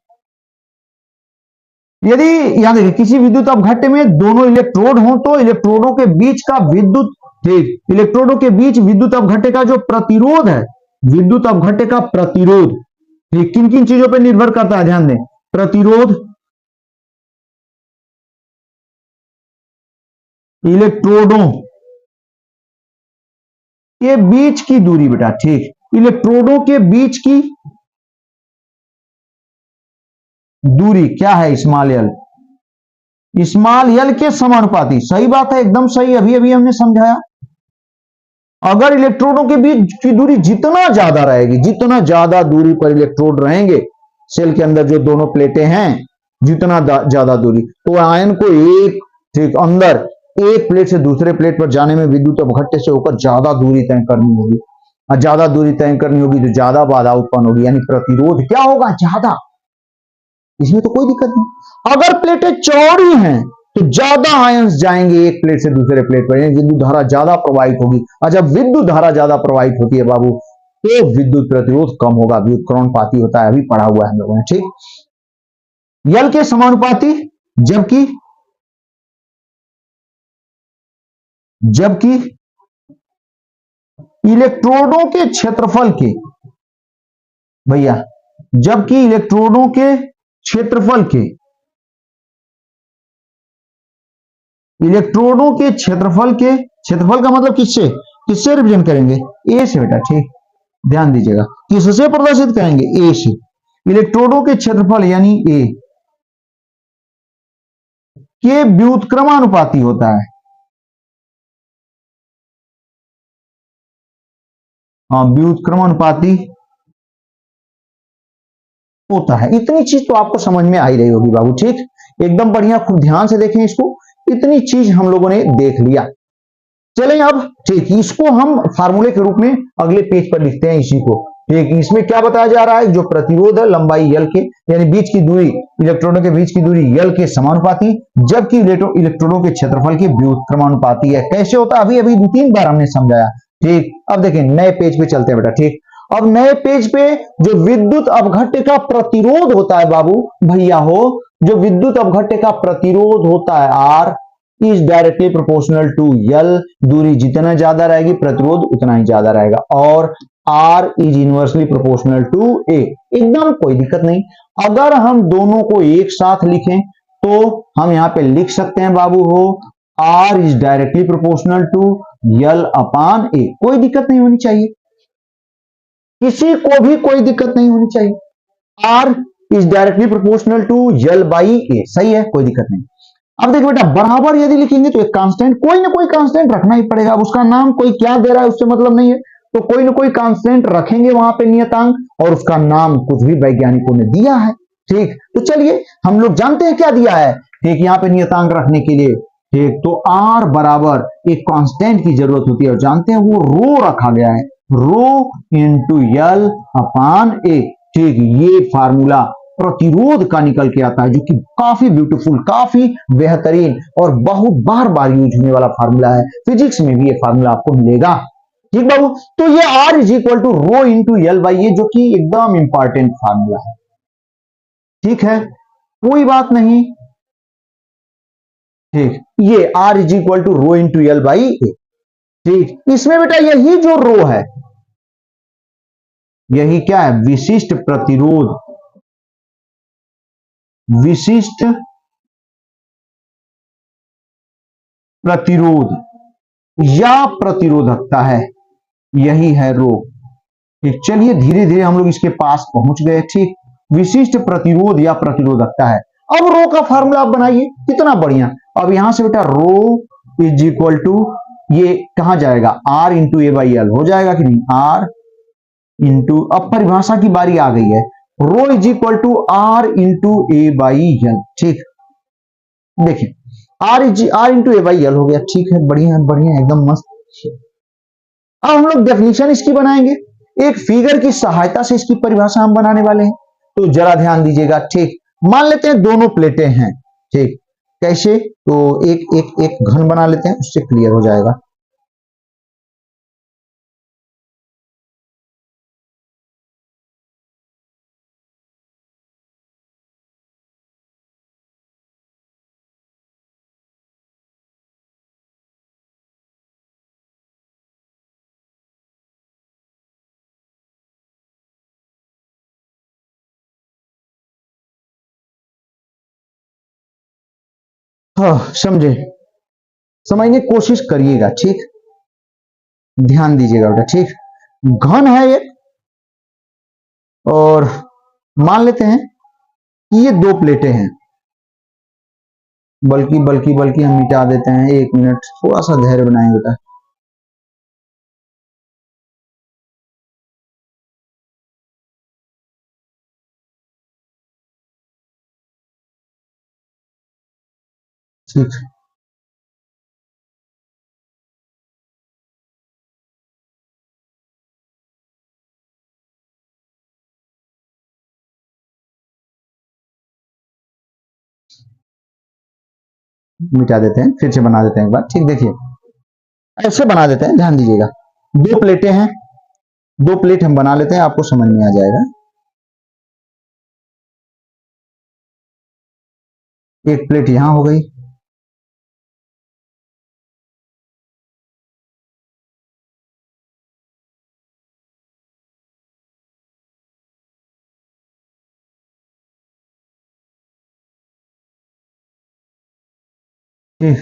यदि याद रखिए किसी विद्युत अपघट्य में दोनों इलेक्ट्रोड हो तो इलेक्ट्रोडों के बीच का विद्युत, ठीक, इलेक्ट्रोडों के बीच विद्युत अपघट्य का जो प्रतिरोध है, विद्युत अपघट्य का प्रतिरोध, ठीक, किन किन चीजों पर निर्भर करता है, ध्यान दें, प्रतिरोध, इलेक्ट्रोडों के बीच की दूरी बेटा, ठीक, इलेक्ट्रोडों के बीच की दूरी क्या है, स्मॉल एल, स्मॉल एल के समानुपाती, सही बात है, एकदम सही, अभी अभी हमने समझाया। अगर इलेक्ट्रोडों के बीच की दूरी जितना ज्यादा रहेगी, जितना ज्यादा दूरी पर इलेक्ट्रोड रहेंगे सेल के अंदर जो दोनों प्लेटें हैं, जितना ज्यादा दूरी, तो आयन को एक, ठीक, अंदर एक प्लेट से दूसरे प्लेट पर जाने में विद्युत अपघट्य से होकर ज्यादा दूरी तय करनी होगी, और ज्यादा दूरी तय करनी होगी तो ज्यादा बाधा उत्पन्न होगी, यानी प्रतिरोध क्या होगा, ज्यादा। इसमें तो कोई दिक्कत नहीं। अगर प्लेटें चौड़ी हैं तो ज्यादा आयंस जाएंगे एक प्लेट से दूसरे प्लेट पर, यानी विद्युत धारा ज्यादा प्रवाहित होगी, और जब विद्युत धारा ज्यादा प्रवाहित होती है बाबू, तो विद्युत प्रतिरोध कम होगा, व्युत्क्रमणपाती होता है, अभी पढ़ा हुआ है हम लोगों ने, ठीक। यल के समानुपाती, जबकि इलेक्ट्रोडों के क्षेत्रफल के, भैया, जबकि इलेक्ट्रोडों के क्षेत्रफल के, इलेक्ट्रोडों के क्षेत्रफल के, क्षेत्रफल का मतलब किससे किससे रिप्रेजेंट करेंगे, ए से बेटा, ठीक, ध्यान दीजिएगा, किससे प्रदर्शित करेंगे, ए से। इलेक्ट्रोडों के क्षेत्रफल यानी ए के व्युत्क्रमानुपाती होता है, हाँ, व्युत्क्रमानुपाती होता है। इतनी चीज तो आपको समझ में आ ही रही होगी बाबू, ठीक, एकदम बढ़िया, खूब ध्यान से देखें इसको, इतनी चीज हम लोगों ने देख लिया। चलें अब, ठीक, इसको हम फार्मूले के रूप में अगले पेज पर लिखते हैं इसी को, ठीक। इसमें क्या बताया जा रहा है, जो प्रतिरोध है लंबाई यल के, यानी बीच की दूरी, इलेक्ट्रॉनों के बीच की दूरी यल के समानुपाती, जबकि इलेक्ट्रॉनों के क्षेत्रफल के व्युत्क्रमानुपाती है। कैसे होता है, अभी अभी 2-3 बार हमने समझाया, ठीक। अब देखें नए पेज पे चलते हैं बेटा, ठीक। अब नए पेज पे जो विद्युत अपघट्य का प्रतिरोध होता है बाबू भैया हो, जो विद्युत अपघट्य का प्रतिरोध होता है R is directly proportional to L, दूरी जितना ज्यादा रहेगी प्रतिरोध उतना ही ज्यादा रहेगा, और R is inversely proportional to A, एकदम कोई दिक्कत नहीं। अगर हम दोनों को एक साथ लिखें तो हम यहां पे लिख सकते हैं बाबू हो, R is directly proportional to L upon A, कोई दिक्कत नहीं होनी चाहिए, किसी को भी कोई दिक्कत नहीं होनी चाहिए, R is directly proportional to L by A, सही है, कोई दिक्कत नहीं। अब देखिए बेटा, बराबर यदि लिखेंगे तो एक कांस्टेंट, कोई ना कोई कांस्टेंट रखना ही पड़ेगा, अब उसका नाम कोई क्या दे रहा है उससे मतलब नहीं है, तो कोई ना कोई कांस्टेंट रखेंगे वहां पे नियतांक, और उसका नाम कुछ भी वैज्ञानिकों ने दिया है, ठीक। तो चलिए हम लोग जानते हैं क्या दिया है, ठीक, यहाँ पे नियतांक रखने के लिए, ठीक, तो आर बराबर एक कांस्टेंट की जरूरत होती है, और जानते हैं वो रो रखा गया है, रो इंटू यल अपान ए, ठीक। ये फार्मूला प्रतिरोध का निकल के आता है, जो कि काफी ब्यूटीफुल, काफी बेहतरीन और बहुत बार बार यूज होने वाला फार्मूला है, फिजिक्स में भी ये फार्मूला आपको मिलेगा, ठीक बाबू। तो ये R is equal to rho into L by A, जो कि एकदम इंपॉर्टेंट फार्मूला है, ठीक है, कोई बात नहीं, ठीक। ये R is equal to rho into L by A, ठीक। इसमें बेटा यही जो रो है, यही क्या है, विशिष्ट प्रतिरोध, विशिष्ट प्रतिरोध या प्रतिरोधकता है, यही है रो, ठीक। चलिए धीरे धीरे हम लोग इसके पास पहुंच गए, ठीक। विशिष्ट प्रतिरोध या प्रतिरोधकता है। अब रो का फार्मूला आप बनाइए, कितना बढ़िया। अब यहां से बेटा रो इज इक्वल टू ये कहां जाएगा, R into A by L हो जाएगा कि नहीं, R इंटू, अब परिभाषा की बारी आ गई है, rho is equal to R into A by L. ठीक, देखिए R into A by L हो गया, ठीक है, बढ़िया बढ़िया एकदम मस्त। अब हम लोग डेफिनेशन इसकी बनाएंगे, एक फिगर की सहायता से इसकी परिभाषा हम बनाने वाले हैं। तो जरा ध्यान दीजिएगा। ठीक, मान लेते हैं दोनों प्लेटें हैं। ठीक, कैसे, तो एक एक एक घन बना लेते हैं, उससे क्लियर हो जाएगा। हाँ, समझे, समझने की कोशिश करिएगा। ठीक, ध्यान दीजिएगा बेटा। ठीक, घन है एक, और मान लेते हैं कि ये दो प्लेटें हैं, बल्कि बल्कि बल्कि हम मिटा देते हैं, 1 मिनट थोड़ा सा धैर्य बनाएंगे बेटा। ठीक, मिटा देते हैं, फिर से बना देते हैं एक बार। ठीक, देखिए ऐसे बना देते हैं, ध्यान दीजिएगा। दो प्लेटें हैं, दो प्लेट हम बना लेते हैं, आपको समझ में आ जाएगा। एक प्लेट यहां हो गई, ठीक,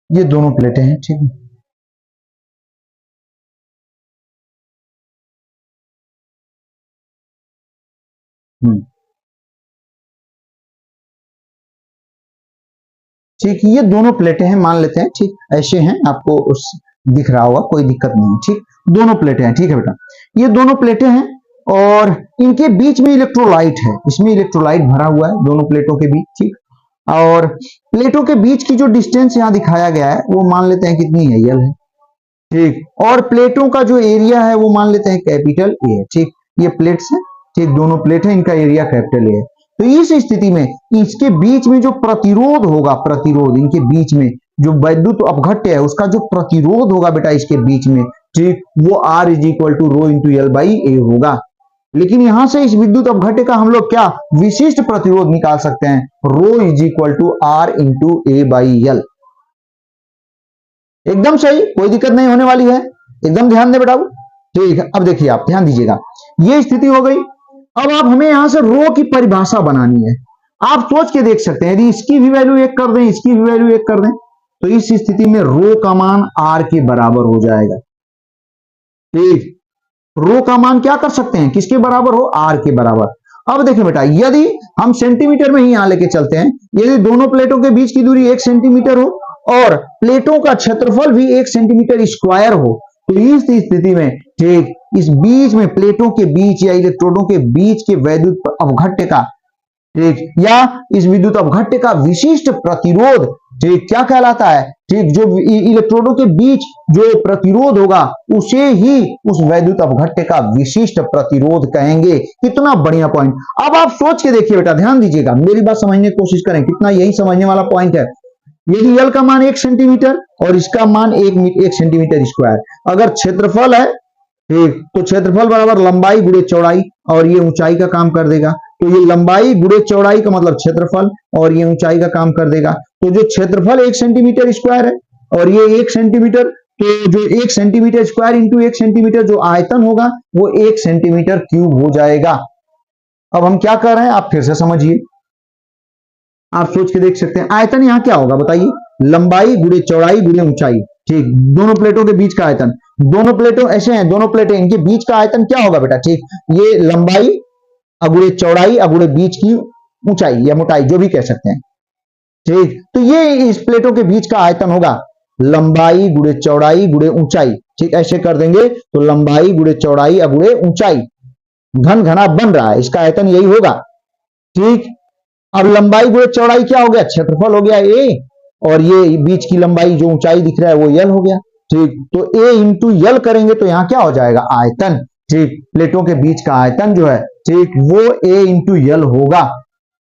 ये दोनों प्लेटें हैं। ठीक है, ठीक, ये दोनों प्लेटें हैं, मान लेते हैं। ठीक, ऐसे हैं, आपको उस दिख रहा होगा, कोई दिक्कत नहीं है। ठीक, दोनों प्लेटें हैं। ठीक है बेटा, ये दोनों प्लेटें हैं और इनके बीच में इलेक्ट्रोलाइट है, इसमें इलेक्ट्रोलाइट भरा हुआ है दोनों प्लेटों के बीच। ठीक, और प्लेटों के बीच की जो डिस्टेंस यहाँ दिखाया गया है वो मान लेते हैं कितनी है, यल है। ठीक, और प्लेटों का जो एरिया है वो मान लेते हैं कैपिटल ए है। ठीक, ये प्लेट्स है, ठीक, दोनों प्लेट है, इनका एरिया कैपिटल ए है। तो इस स्थिति में इसके बीच में जो प्रतिरोध होगा, प्रतिरोध इनके बीच में जो वैद्युत अपघट्य है उसका जो प्रतिरोध होगा बेटा इसके बीच में, ठीक, वो R is equal to rho into L by A होगा। लेकिन यहां से इस विद्युत अपघट्य का हम लोग क्या विशिष्ट प्रतिरोध निकाल सकते हैं, rho is equal to R into A by L. एकदम सही, कोई दिक्कत नहीं होने वाली है, एकदम ध्यान दे बेटा। ठीक है, अब देखिए आप ध्यान दीजिएगा, ये स्थिति हो गई। अब आप हमें यहां से रो की परिभाषा बनानी है। आप सोच के देख सकते हैं, यदि इसकी भी वैल्यू 1 कर दें, इसकी भी वैल्यू 1 कर दें, तो इस स्थिति में रो का मान R के बराबर हो जाएगा। ठीक, रो का मान क्या कर सकते हैं, किसके बराबर हो, R के बराबर। अब देखिए बेटा, यदि हम सेंटीमीटर में ही यहां लेके चलते हैं, यदि दोनों प्लेटों के बीच की दूरी 1 सेंटीमीटर हो और प्लेटों का क्षेत्रफल भी 1 सेंटीमीटर स्क्वायर हो, तो इस स्थिति में ठीक इस बीच में प्लेटों के बीच या इलेक्ट्रोडों के बीच के वैद्युत अपघट्य का, ठीक, या इस विद्युत अपघट्य का विशिष्ट प्रतिरोध, ठीक, क्या कहलाता है, ठीक, जो इलेक्ट्रोडों के बीच जो प्रतिरोध होगा उसे ही उस वैद्युत अपघट्य का विशिष्ट प्रतिरोध कहेंगे। कितना बढ़िया पॉइंट। अब आप सोच के देखिए बेटा, ध्यान दीजिएगा, मेरी बात समझने की कोशिश करें, कितना यही समझने वाला पॉइंट है। यदि यल का मान 1 सेंटीमीटर और इसका मान 1 सेंटीमीटर स्क्वायर, अगर क्षेत्रफल है, ठीक, तो क्षेत्रफल बराबर लंबाई गुणे चौड़ाई, और ये ऊंचाई का काम कर देगा। तो ये लंबाई गुणे चौड़ाई का मतलब क्षेत्रफल, और ये ऊंचाई का काम कर देगा। तो जो क्षेत्रफल 1 सेंटीमीटर स्क्वायर है और ये 1 सेंटीमीटर, तो जो 1 सेंटीमीटर स्क्वायर इंटू 1 सेंटीमीटर जो आयतन होगा वो 1 सेंटीमीटर क्यूब हो जाएगा। अब हम क्या कर रहे हैं, आप फिर से समझिए, आप सोच के देख सकते हैं, आयतन यहां क्या होगा बताइए, लंबाई गुणे चौड़ाई गुणे ऊंचाई। ठीक, दोनों प्लेटों के बीच का आयतन, दोनों प्लेटों ऐसे हैं, दोनों प्लेटें, इनके बीच का आयतन क्या होगा बेटा, ठीक, ये लंबाई अगुणे चौड़ाई अगुणे बीच की ऊंचाई या मोटाई, जो भी कह सकते हैं। ठीक, तो ये इस प्लेटों के बीच का आयतन होगा लंबाई गुणे चौड़ाई गुणे ऊंचाई, ठीक ऐसे कर देंगे तो लंबाई गुणे चौड़ाई गुणे ऊंचाई, घन घना बन रहा है, इसका आयतन यही होगा। ठीक, अब लंबाई गुणे चौड़ाई क्या हो गया, क्षेत्रफल हो गया ए, और ये बीच की लंबाई जो ऊंचाई दिख रहा है वो यल हो गया। ठीक, तो ए इंटू यल करेंगे तो यहां क्या हो जाएगा, आयतन। ठीक, प्लेटों के बीच का आयतन जो है, ठीक, वो ए इंटू यल होगा।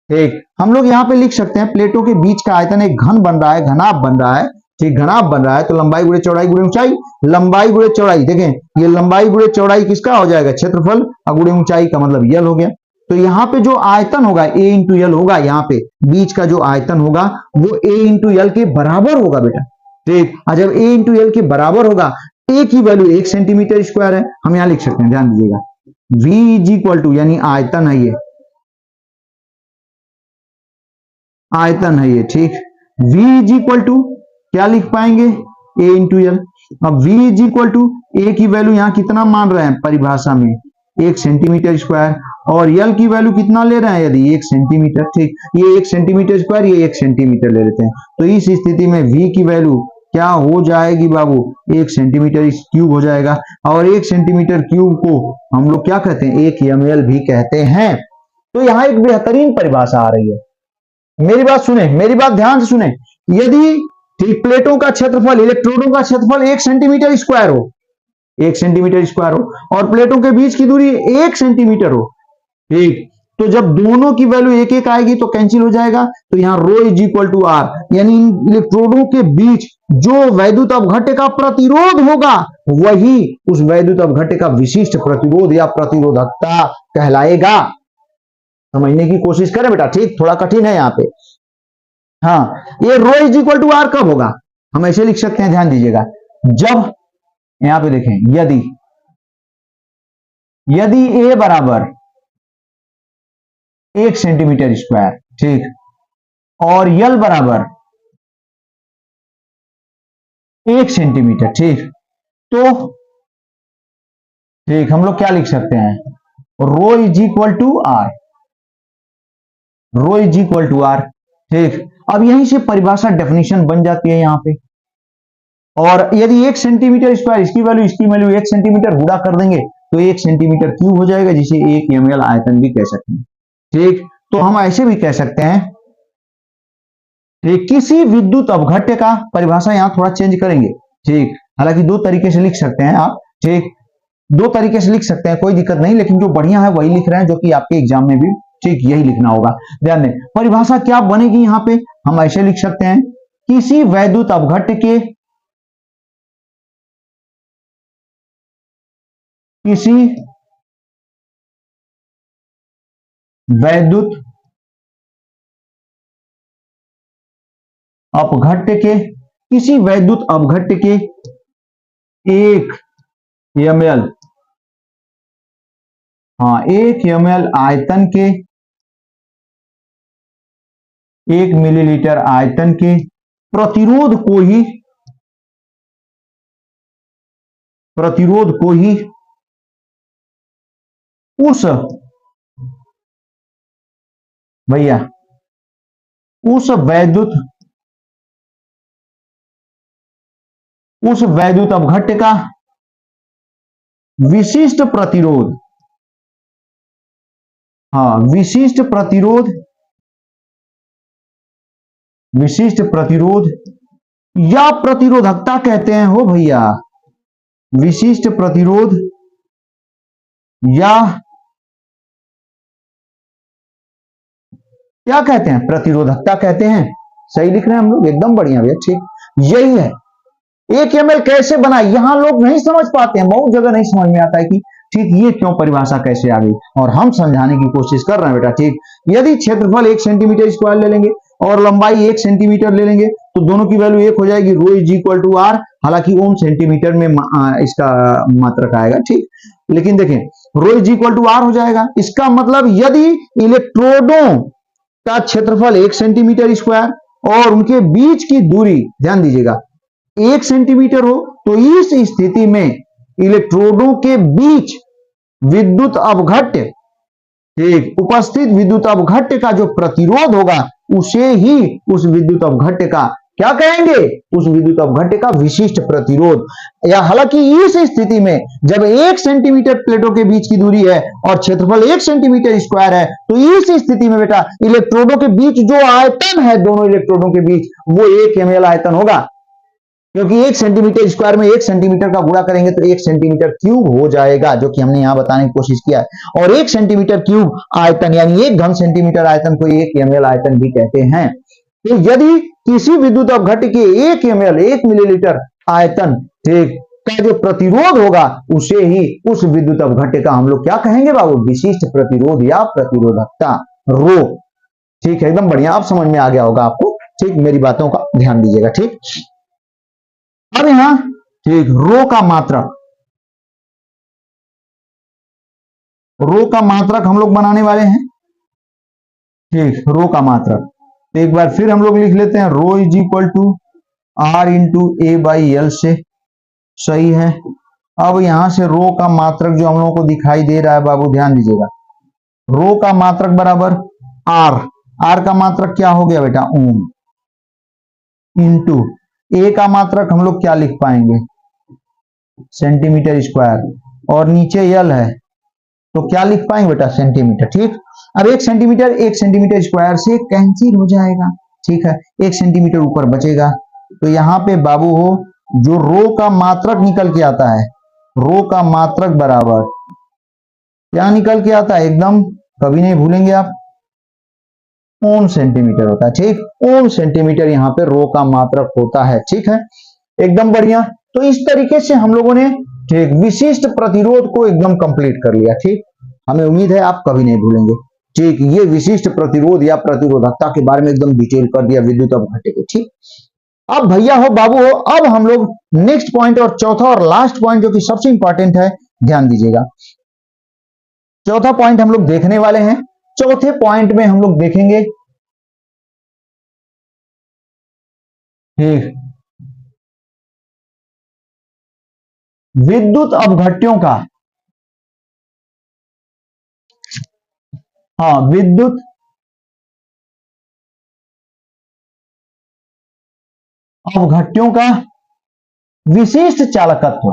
ठीक, हम लोग यहां पे लिख सकते हैं प्लेटों के बीच का आयतन एक घन बन रहा है, घनाभ बन रहा है। ठीक, घनाभ बन रहा है तो लंबाई गुणे चौड़ाई गुणे ऊंचाई, लंबाई गुणे चौड़ाई, देखें ये लंबाई गुणे चौड़ाई किसका हो जाएगा, क्षेत्रफल, और गुणे ऊंचाई का मतलब यल हो गया। तो यहाँ पे जो आयतन होगा ए इंटू यल होगा, यहाँ पे बीच का जो आयतन होगा वो ए इंटू यल के बराबर होगा बेटा। ठीक, और जब ए इंटू यल के बराबर होगा, ए की वैल्यू 1 सेंटीमीटर स्क्वायर है, हम यहां लिख सकते हैं, ध्यान दीजिएगा, v इज इक्वल टू, यानी आयतन है ये, आयतन है ये। ठीक, v इज इक्वल टू क्या लिख पाएंगे, a इंटू यल। अब v इज इक्वल टू ए की वैल्यू यहां कितना मान रहे हैं परिभाषा में, 1 सेंटीमीटर स्क्वायर, और यल की वैल्यू कितना ले रहे हैं यदि 1 सेंटीमीटर। ठीक, ये 1 सेंटीमीटर स्क्वायर, ये 1 सेंटीमीटर ले लेते हैं, तो इस स्थिति में v की वैल्यू क्या हो जाएगी बाबू, 1 सेंटीमीटर क्यूब हो जाएगा, और 1 सेंटीमीटर क्यूब को हम लोग क्या कहते हैं, 1 ml भी कहते हैं। तो यहां एक बेहतरीन परिभाषा आ रही है, मेरी बात सुने, मेरी बात ध्यान से सुने। यदि ठीक प्लेटों का क्षेत्रफल, इलेक्ट्रोडों का क्षेत्रफल 1 सेंटीमीटर स्क्वायर हो, 1 सेंटीमीटर स्क्वायर हो, और प्लेटों के बीच की दूरी 1 सेंटीमीटर हो, ठीक, तो जब दोनों की वैल्यू 1 1 आएगी तो कैंसिल हो जाएगा, तो यहां रो इज इक्वल टू आर, यानी इन इलेक्ट्रोडों के बीच जो वैद्युत अपघट्य का प्रतिरोध होगा वही उस वैद्युत अपघट्य का विशिष्ट प्रतिरोध या प्रतिरोधकता कहलाएगा। समझने की कोशिश करें बेटा, ठीक, थोड़ा कठिन है यहाँ पे। हाँ, ये रो इज इक्वल टू आर कब होगा, हम ऐसे लिख सकते हैं, ध्यान दीजिएगा, जब यहां पे देखें, यदि ए बराबर 1 सेंटीमीटर स्क्वायर, ठीक, और यल बराबर 1 सेंटीमीटर, ठीक, तो ठीक हम लोग क्या लिख सकते हैं, rho is equal to R, rho is equal to R. ठीक, अब यहीं से परिभाषा डेफिनेशन बन जाती है यहां पे, और यदि 1 सेंटीमीटर स्क्वायर, इसकी वैल्यू 1 सेंटीमीटर गुणा कर देंगे तो 1 सेंटीमीटर क्यूब हो जाएगा, जिसे 1 ml आयतन भी कह सकते हैं। ठीक, तो हम ऐसे भी कह सकते हैं, ठीक, किसी विद्युत अपघट्य का, परिभाषा यहां थोड़ा चेंज करेंगे। ठीक, हालांकि दो तरीके से लिख सकते हैं आप, ठीक, दो तरीके से लिख सकते हैं, कोई दिक्कत नहीं, लेकिन जो बढ़िया है वही लिख रहे हैं, जो कि आपके एग्जाम में भी ठीक यही लिखना होगा। ध्यान दें, परिभाषा क्या बनेगी यहां पे, हम ऐसे लिख सकते हैं, किसी वैद्युत अपघट्य के, किसी वैद्युत अपघट्य के, किसी वैद्युत अपघट्य के 1 ml, हाँ 1 ml आयतन के, 1 मिलीलीटर आयतन के प्रतिरोध को ही उस भैया उस वैद्युत अपघट्य का विशिष्ट प्रतिरोध, हाँ विशिष्ट प्रतिरोध या प्रतिरोधकता कहते हैं हो भैया, विशिष्ट प्रतिरोध या क्या कहते हैं, प्रतिरोधकता कहते हैं। सही लिख रहे हैं हम लोग, एकदम बढ़िया भैया, ठीक, यही है। 1 ml कैसे बना, यहां लोग नहीं समझ पाते हैं, बहुत जगह नहीं समझ में आता है कि ठीक ये क्यों परिभाषा कैसे आ गई, और हम समझाने की कोशिश कर रहे हैं बेटा। ठीक, यदि क्षेत्रफल 1 सेंटीमीटर स्क्वायर ले लेंगे और लंबाई 1 सेंटीमीटर ले लेंगे तो दोनों की वैल्यू 1 हो जाएगी, रो इज इक्वल टू आर, हालांकि ओम सेंटीमीटर में इसका मात्रक आएगा। ठीक, लेकिन देखें रो इज इक्वल टू आर हो जाएगा, इसका मतलब यदि इलेक्ट्रोडों का क्षेत्रफल 1 सेंटीमीटर स्क्वायर और उनके बीच की दूरी, ध्यान दीजिएगा, 1 सेंटीमीटर हो, तो इस स्थिति में इलेक्ट्रोडों के बीच विद्युत अपघट्य, ठीक, उपस्थित विद्युत अपघट्य का जो प्रतिरोध होगा उसे ही उस विद्युत अपघट्य का क्या कहेंगे? उस विद्युत अपघट्य का विशिष्ट प्रतिरोध। या हालांकि इस स्थिति में जब 1 सेंटीमीटर प्लेटों के बीच की दूरी है और क्षेत्रफल 1 सेंटीमीटर स्क्वायर है, तो इस स्थिति में बेटा इलेक्ट्रोडों के बीच जो आयतन है दोनों इलेक्ट्रोडों के बीच, वो 1 ml आयतन होगा, क्योंकि 1 सेंटीमीटर स्क्वायर में 1 सेंटीमीटर का गुणा करेंगे तो 1 सेंटीमीटर क्यूब हो जाएगा, जो कि हमने यहां बताने की कोशिश किया है। और 1 सेंटीमीटर क्यूब आयतन यानी 1 घन सेंटीमीटर आयतन को 1 ml आयतन भी कहते हैं। तो यदि किसी विद्युत अपघट्य के 1 ml 1 मिलीलीटर आयतन ठीक का जो प्रतिरोध होगा, उसे ही उस विद्युत अपघट्य का हम लोग क्या कहेंगे बाबू? विशिष्ट प्रतिरोध या प्रतिरोधकता, रो। ठीक है, एकदम बढ़िया, आप समझ में आ गया होगा आपको। ठीक, मेरी बातों का ध्यान दीजिएगा। ठीक, अब यहां ठीक रो का मात्रक, रो का मात्रक हम लोग बनाने वाले हैं। ठीक, रो का मात्रक तो एक बार फिर हम लोग लिख लेते हैं, rho is equal to R into A by L से, सही है। अब यहां से रो का मात्रक जो हम लोगों को दिखाई दे रहा है बाबू, ध्यान दीजिएगा, रो का मात्रक बराबर R, R का मात्रक क्या हो गया बेटा? ओम, इंटू ए का मात्रक हम लोग क्या लिख पाएंगे? सेंटीमीटर स्क्वायर, और नीचे यल है तो क्या लिख पाएंगे बेटा? सेंटीमीटर। ठीक, अब 1 सेंटीमीटर स्क्वायर से कैंसिल हो जाएगा। ठीक है, 1 सेंटीमीटर ऊपर बचेगा, तो यहां पे बाबू हो जो रो का मात्रक निकल के आता है, रो का मात्रक बराबर क्या निकल के आता है? एकदम कभी नहीं भूलेंगे आप, ओम सेंटीमीटर होता है। ठीक, ओम सेंटीमीटर यहाँ पे रो का मात्रक होता है। ठीक है, एकदम बढ़िया। तो इस तरीके से हम लोगों ने ठीक विशिष्ट प्रतिरोध को एकदम कंप्लीट कर लिया। ठीक, हमें उम्मीद है आप कभी नहीं भूलेंगे। ठीक, ये विशिष्ट प्रतिरोध या प्रतिरोधकता के बारे में एकदम डिटेल कर दिया विद्युत अपघट्य के। ठीक, अब भैया हो बाबू हो, अब हम लोग नेक्स्ट पॉइंट और चौथा और लास्ट पॉइंट जो कि सबसे इंपॉर्टेंट है, ध्यान दीजिएगा। चौथा पॉइंट हम लोग देखने वाले हैं। चौथे पॉइंट में हम लोग देखेंगे ठीक विद्युत अपघट्यों का, हाँ विद्युत अपघट्यों का विशिष्ट चालकत्व,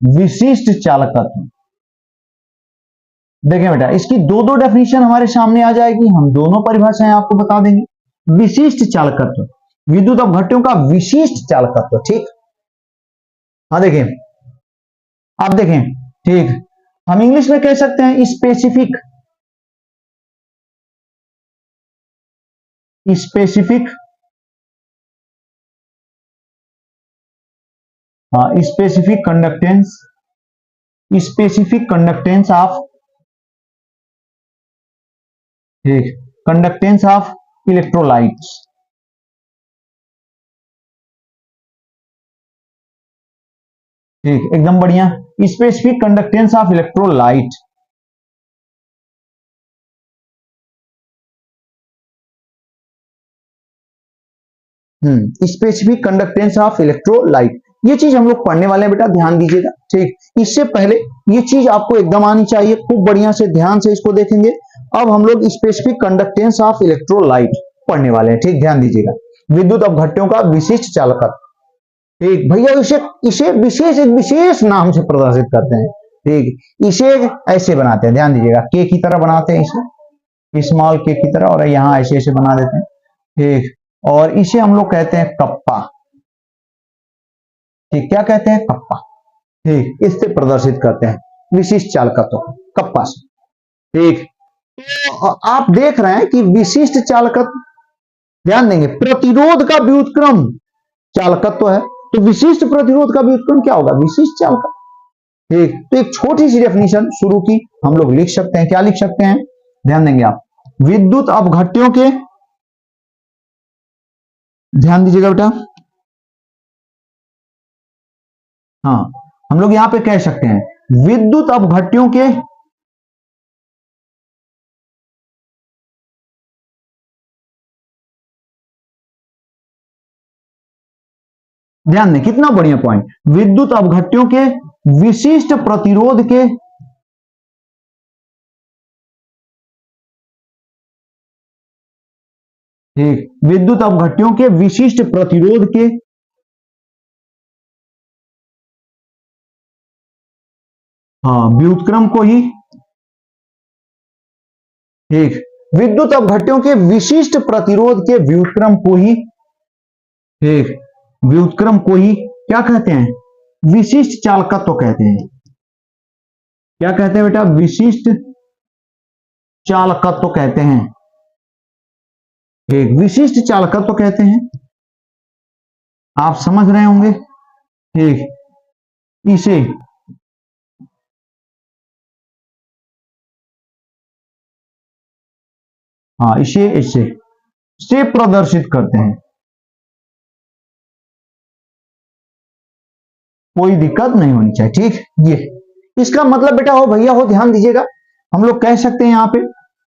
विशिष्ट चालकत्व। देखें बेटा, इसकी दो डेफिनेशन हमारे सामने आ जाएगी, हम दोनों परिभाषाएं आपको बता देंगे। विशिष्ट चालकत्व, विद्युत अपघट्यों का विशिष्ट चालकत्व। ठीक, हाँ देखें, आप देखें, ठीक, हम इंग्लिश में कह सकते हैं स्पेसिफिक, स्पेसिफिक, हाँ specific conductance, specific conductance of, ठीक, कंडक्टेंस ऑफ इलेक्ट्रोलाइट्स। ठीक, एकदम बढ़िया, specific conductance of electrolyte. Specific conductance of electrolyte, ये चीज हम लोग पढ़ने वाले हैं बेटा, ध्यान दीजिएगा। ठीक, इससे पहले ये चीज आपको एकदम आनी चाहिए, खूब बढ़िया से ध्यान से इसको देखेंगे। अब हम लोग स्पेसिफिक कंडक्टेंस ऑफ इलेक्ट्रोलाइट पढ़ने वाले हैं। ठीक, ध्यान दीजिएगा, विद्युत अपघट्यों का विशिष्ट चालकत्व। ठीक भैया, इसे इसे विशेष एक विशेष नाम से प्रदर्शित करते हैं। ठीक, इसे ऐसे बनाते हैं, ध्यान दीजिएगा, के की तरह बनाते हैं इसे, स्मॉल के की तरह, और यहां ऐसे ऐसे बना देते हैं। ठीक, और इसे हम लोग कहते हैं कप्पा। ठीक, क्या कहते हैं? कप्पा। ठीक, इससे प्रदर्शित करते हैं विशिष्ट चालकत्व कप्पा से। ठीक, तो आप देख रहे हैं कि विशिष्ट चालकत्व, ध्यान देंगे, प्रतिरोध का व्युत्क्रम चालकत्व है, तो विशिष्ट प्रतिरोध का व्युत्क्रम क्या होगा? विशिष्ट चालकत्व। ठीक, तो एक छोटी सी डेफिनेशन शुरू की हम लोग लिख सकते हैं, क्या लिख सकते हैं? ध्यान देंगे आप, विद्युत अपघट्यों के, ध्यान दीजिएगा बेटा, हाँ हम लोग यहां पे कह सकते हैं विद्युत अपघट्यों के ध्यान दें, कितना बढ़िया पॉइंट, विद्युत अपघट्यों के विशिष्ट प्रतिरोध के ठीक, विद्युत अपघट्यों के विशिष्ट प्रतिरोध के, हाँ, व्युत्क्रम को ही, ठीक, विद्युत अपघट्यों के विशिष्ट प्रतिरोध के व्युत्क्रम को ही, ठीक, व्युत्क्रम को ही क्या कहते हैं? विशिष्ट चालकत्व कहते हैं। क्या कहते हैं बेटा? विशिष्ट चालकत्व कहते हैं। एक विशिष्ट चालकत्व कहते हैं, आप समझ रहे होंगे। ठीक, इसे हाँ, इसे इसे से प्रदर्शित करते हैं। कोई दिक्कत नहीं होनी चाहिए। ठीक, ये इसका मतलब बेटा हो भैया हो, ध्यान दीजिएगा। हम लोग कह सकते हैं यहां पे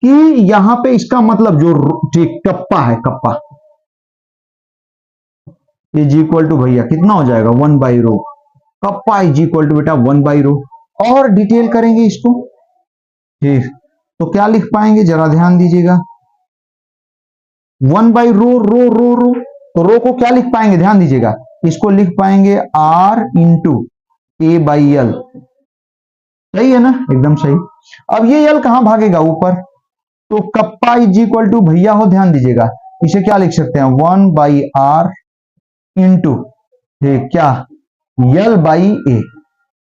कि यहां पे इसका मतलब जो ठीक कप्पा है, कप्पा इज इक्वल टू भैया कितना हो जाएगा? 1/ρ। कप्पा इज इक्वल टू बेटा 1/ρ। और डिटेल करेंगे इसको। ठीक, तो क्या लिख पाएंगे जरा ध्यान दीजिएगा। 1/ρ, रो रो रो, तो रो को क्या लिख पाएंगे? ध्यान दीजिएगा, इसको लिख पाएंगे R इंटू A/L। सही है ना? एकदम सही। अब ये L कहां भागेगा? ऊपर। तो कप्पा इज इक्वल टू भैया हो, ध्यान दीजिएगा, इसे क्या लिख सकते हैं? 1/R इंटू क्या L/A।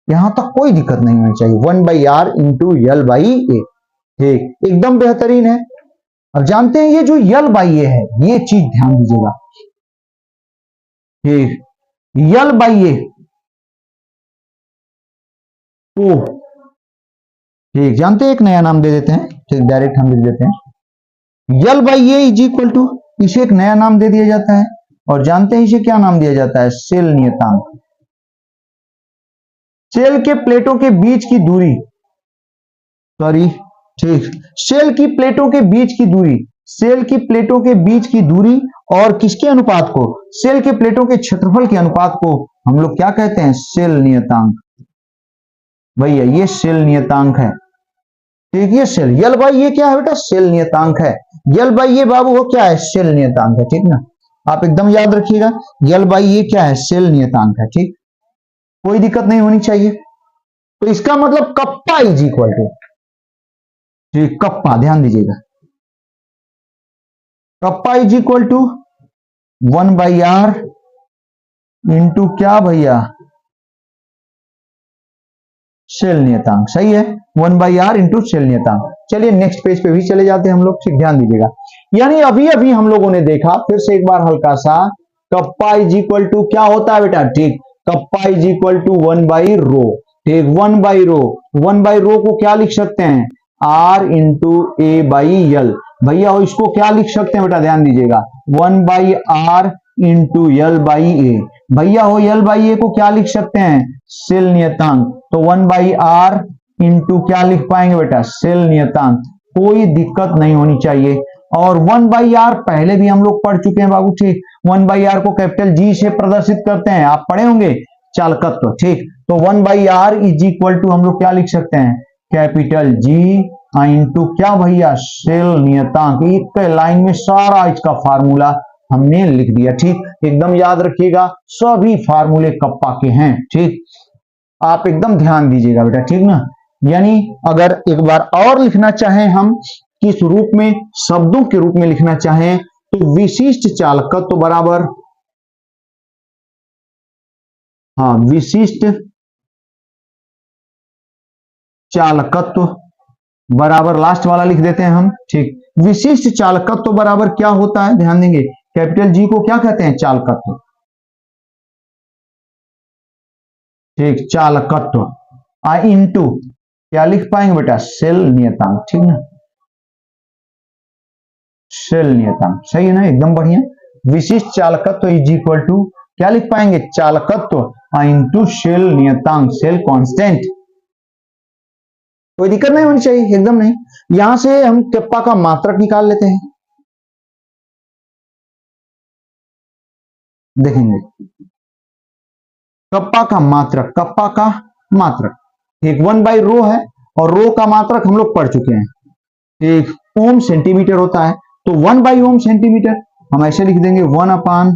यहां तक कोई दिक्कत नहीं होनी चाहिए। 1/R into L/A। ठीक, एकदम बेहतरीन है। अब जानते हैं ये जो L/A है, ये चीज ध्यान दीजिएगा। ठीक, L/A तो ठीक, जानते हैं, एक नया नाम दे देते हैं। ठीक, डायरेक्ट हम लिख देते हैं L/A इज इक्वल टू, इसे एक नया नाम दे दिया जाता है। और जानते हैं इसे क्या नाम दिया जाता है? सेल नियतांक। सेल के प्लेटों के बीच की दूरी, सॉरी, ठीक, सेल की प्लेटों के बीच की दूरी, सेल की प्लेटों के बीच की दूरी और किसके अनुपात को? सेल के प्लेटों के क्षेत्रफल के अनुपात को हम लोग क्या कहते हैं? सेल नियतांक। भैया ये सेल नियतांक है। ठीक, ये सेल L/A क्या है बेटा? सेल नियतांक है। L/A बाबू हो क्या है? सेल नियतांक है। ठीक ना, आप एकदम याद रखिएगा, L/A क्या है? सेल नियतांक है। ठीक, कोई दिक्कत नहीं होनी चाहिए। तो इसका मतलब कप्पा इज इक्वल टू, ठीक, कप्पा ध्यान दीजिएगा, kappa is equal to 1/R into क्या भैया? सेल नियतांक। सही है, 1/R इंटू सेल नियतांक। चलिए नेक्स्ट पेज पे भी चले जाते हैं हम लोग। ठीक, ध्यान दीजिएगा, यानी अभी अभी हम लोगों ने देखा, फिर से एक बार हल्का सा, कप्पा इज इक्वल टू क्या होता है बेटा? ठीक, कप्पा इज इक्वल टू 1/ρ। ठीक, 1/ρ, 1/ρ को क्या लिख सकते हैं? R into A/L। भैया हो इसको क्या लिख सकते हैं बेटा? ध्यान दीजिएगा, 1/R इंटू L/A। भैया हो L/A को क्या लिख सकते हैं? सेल नियतांक। तो 1/R इंटू क्या लिख पाएंगे बेटा? सेल नियतांक। कोई दिक्कत नहीं होनी चाहिए। और 1/R पहले भी हम लोग पढ़ चुके हैं बाबू। ठीक, 1/R को कैपिटल G से प्रदर्शित करते हैं, आप पढ़े होंगे, चालकत्व। ठीक, तो 1/R इज इक्वल टू हम लोग क्या लिख सकते हैं? कैपिटल G इंटू क्या भैया? सेल नियतांक। एक लाइन में सारा इसका फार्मूला हमने लिख दिया। ठीक, एकदम याद रखिएगा, सभी फार्मूले कप्पा के हैं। ठीक, आप एकदम ध्यान दीजिएगा बेटा। ठीक ना, यानी अगर एक बार और लिखना चाहें हम, किस रूप में, शब्दों के रूप में लिखना चाहें, तो विशिष्ट चालकत्व बराबर, हाँ, विशिष्ट चालकत्व बराबर, लास्ट वाला लिख देते हैं हम। ठीक, विशिष्ट चालकत्व बराबर क्या होता है? ध्यान देंगे, कैपिटल जी को क्या कहते हैं? चालकत्व। ठीक, चालकत्व इंटू क्या लिख पाएंगे बेटा? सेल नियतांक। ठीक ना, सेल नियतांक। सही है ना, एकदम बढ़िया। विशिष्ट चालकत्व इज इक्वल टू क्या लिख पाएंगे? चालकत्व इंटू सेल नियतांक, सेल कांस्टेंट। कोई दिक्कत नहीं होनी चाहिए, एकदम नहीं। यहां से हम कप्पा का मात्रक निकाल लेते हैं। देखेंगे कप्पा का मात्रक, कप्पा का मात्रक, एक 1/ρ है, और रो का मात्रक हम लोग पढ़ चुके हैं, एक ओम सेंटीमीटर होता है। तो 1/ओम सेंटीमीटर, हम ऐसे लिख देंगे 1/ओम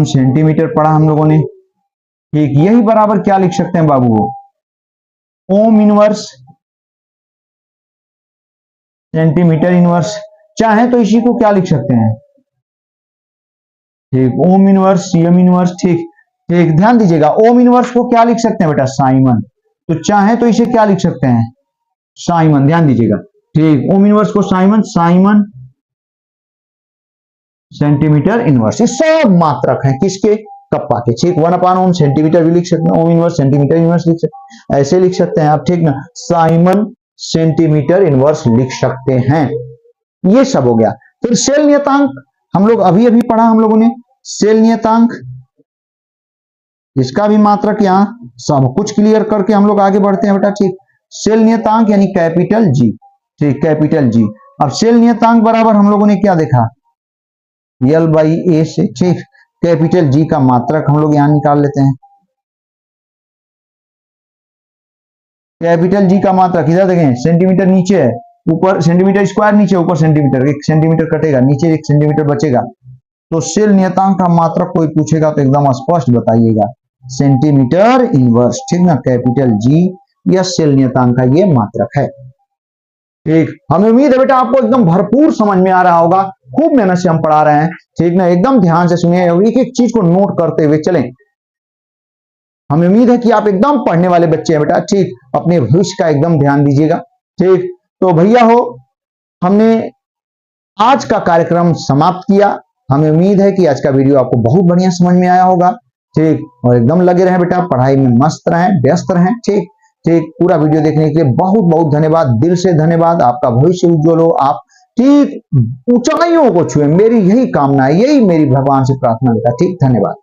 सेंटीमीटर पढ़ा हम लोगों ने। ठीक, यही बराबर क्या लिख सकते हैं बाबू, ओम इनवर्स सेंटीमीटर इनवर्स। चाहे तो इसी को क्या लिख सकते हैं, ठीक, ओम इनवर्स सीएम इनवर्स। ठीक ठीक, ध्यान दीजिएगा, ओम इनवर्स को क्या लिख सकते हैं बेटा, साइमन। तो चाहे तो इसे क्या लिख सकते हैं, साइमन। ध्यान दीजिएगा, ठीक, ओम इनवर्स को साइमन, साइमन सेंटीमीटर इनवर्स। ये सब मात्रक हैं किसके, कप्पा के। ठीक, 1/ओम सेंटीमीटर भी लिख सकते हैं, ओम इनवर्स सेंटीमीटर इनवर्स लिख सकते हैं, ऐसे लिख सकते हैं आप। ठीक ना, साइमन सेंटीमीटर इनवर्स लिख सकते हैं। ये सब हो गया। फिर सेल नियतांक हम लोग अभी अभी पढ़ा हम लोगों ने, सेल नियतांक, इसका भी मात्रक यहां सब कुछ क्लियर करके हम लोग आगे बढ़ते हैं बेटा। ठीक, सेल नियतांक यानी कैपिटल जी। ठीक, कैपिटल जी। अब सेल नियतांक बराबर हम लोगों ने क्या देखा, L/A से। ठीक, कैपिटल जी का मात्रक हम लोग यहां निकाल लेते हैं। कैपिटल जी का मात्रक इधर देखें, सेंटीमीटर नीचे है, ऊपर सेंटीमीटर स्क्वायर नीचे, ऊपर सेंटीमीटर, 1 सेंटीमीटर कटेगा, नीचे 1 सेंटीमीटर बचेगा। तो सेल नियतांक का मात्रक कोई पूछेगा तो एकदम स्पष्ट बताइएगा, सेंटीमीटर इनवर्स। ठीक ना, कैपिटल जी या सेल नियतांक का ये मात्रक है। ठीक, हमें उम्मीद है बेटा आपको एकदम भरपूर समझ में आ रहा होगा, खूब मेहनत से हम पढ़ा रहे हैं। ठीक ना, एकदम ध्यान से सुनिए, एक एक चीज को नोट करते हुए चलें। हमें उम्मीद है कि आप एकदम पढ़ने वाले बच्चे हैं बेटा। ठीक, अपने भविष्य का एकदम ध्यान दीजिएगा। ठीक, तो भैया हो, हमने आज का कार्यक्रम समाप्त किया। हमें उम्मीद है कि आज का वीडियो आपको बहुत बढ़िया समझ में आया होगा। ठीक, और एकदम लगे रहें बेटा, पढ़ाई में मस्त रहें, व्यस्त रहें। ठीक ठीक, पूरा वीडियो देखने के लिए बहुत बहुत धन्यवाद, दिल से धन्यवाद। आपका भविष्य उज्जवल हो, आप ठीक ऊंचाइयों को छुए, मेरी यही कामना है, यही मेरी भगवान से प्रार्थना बेटा। ठीक, धन्यवाद।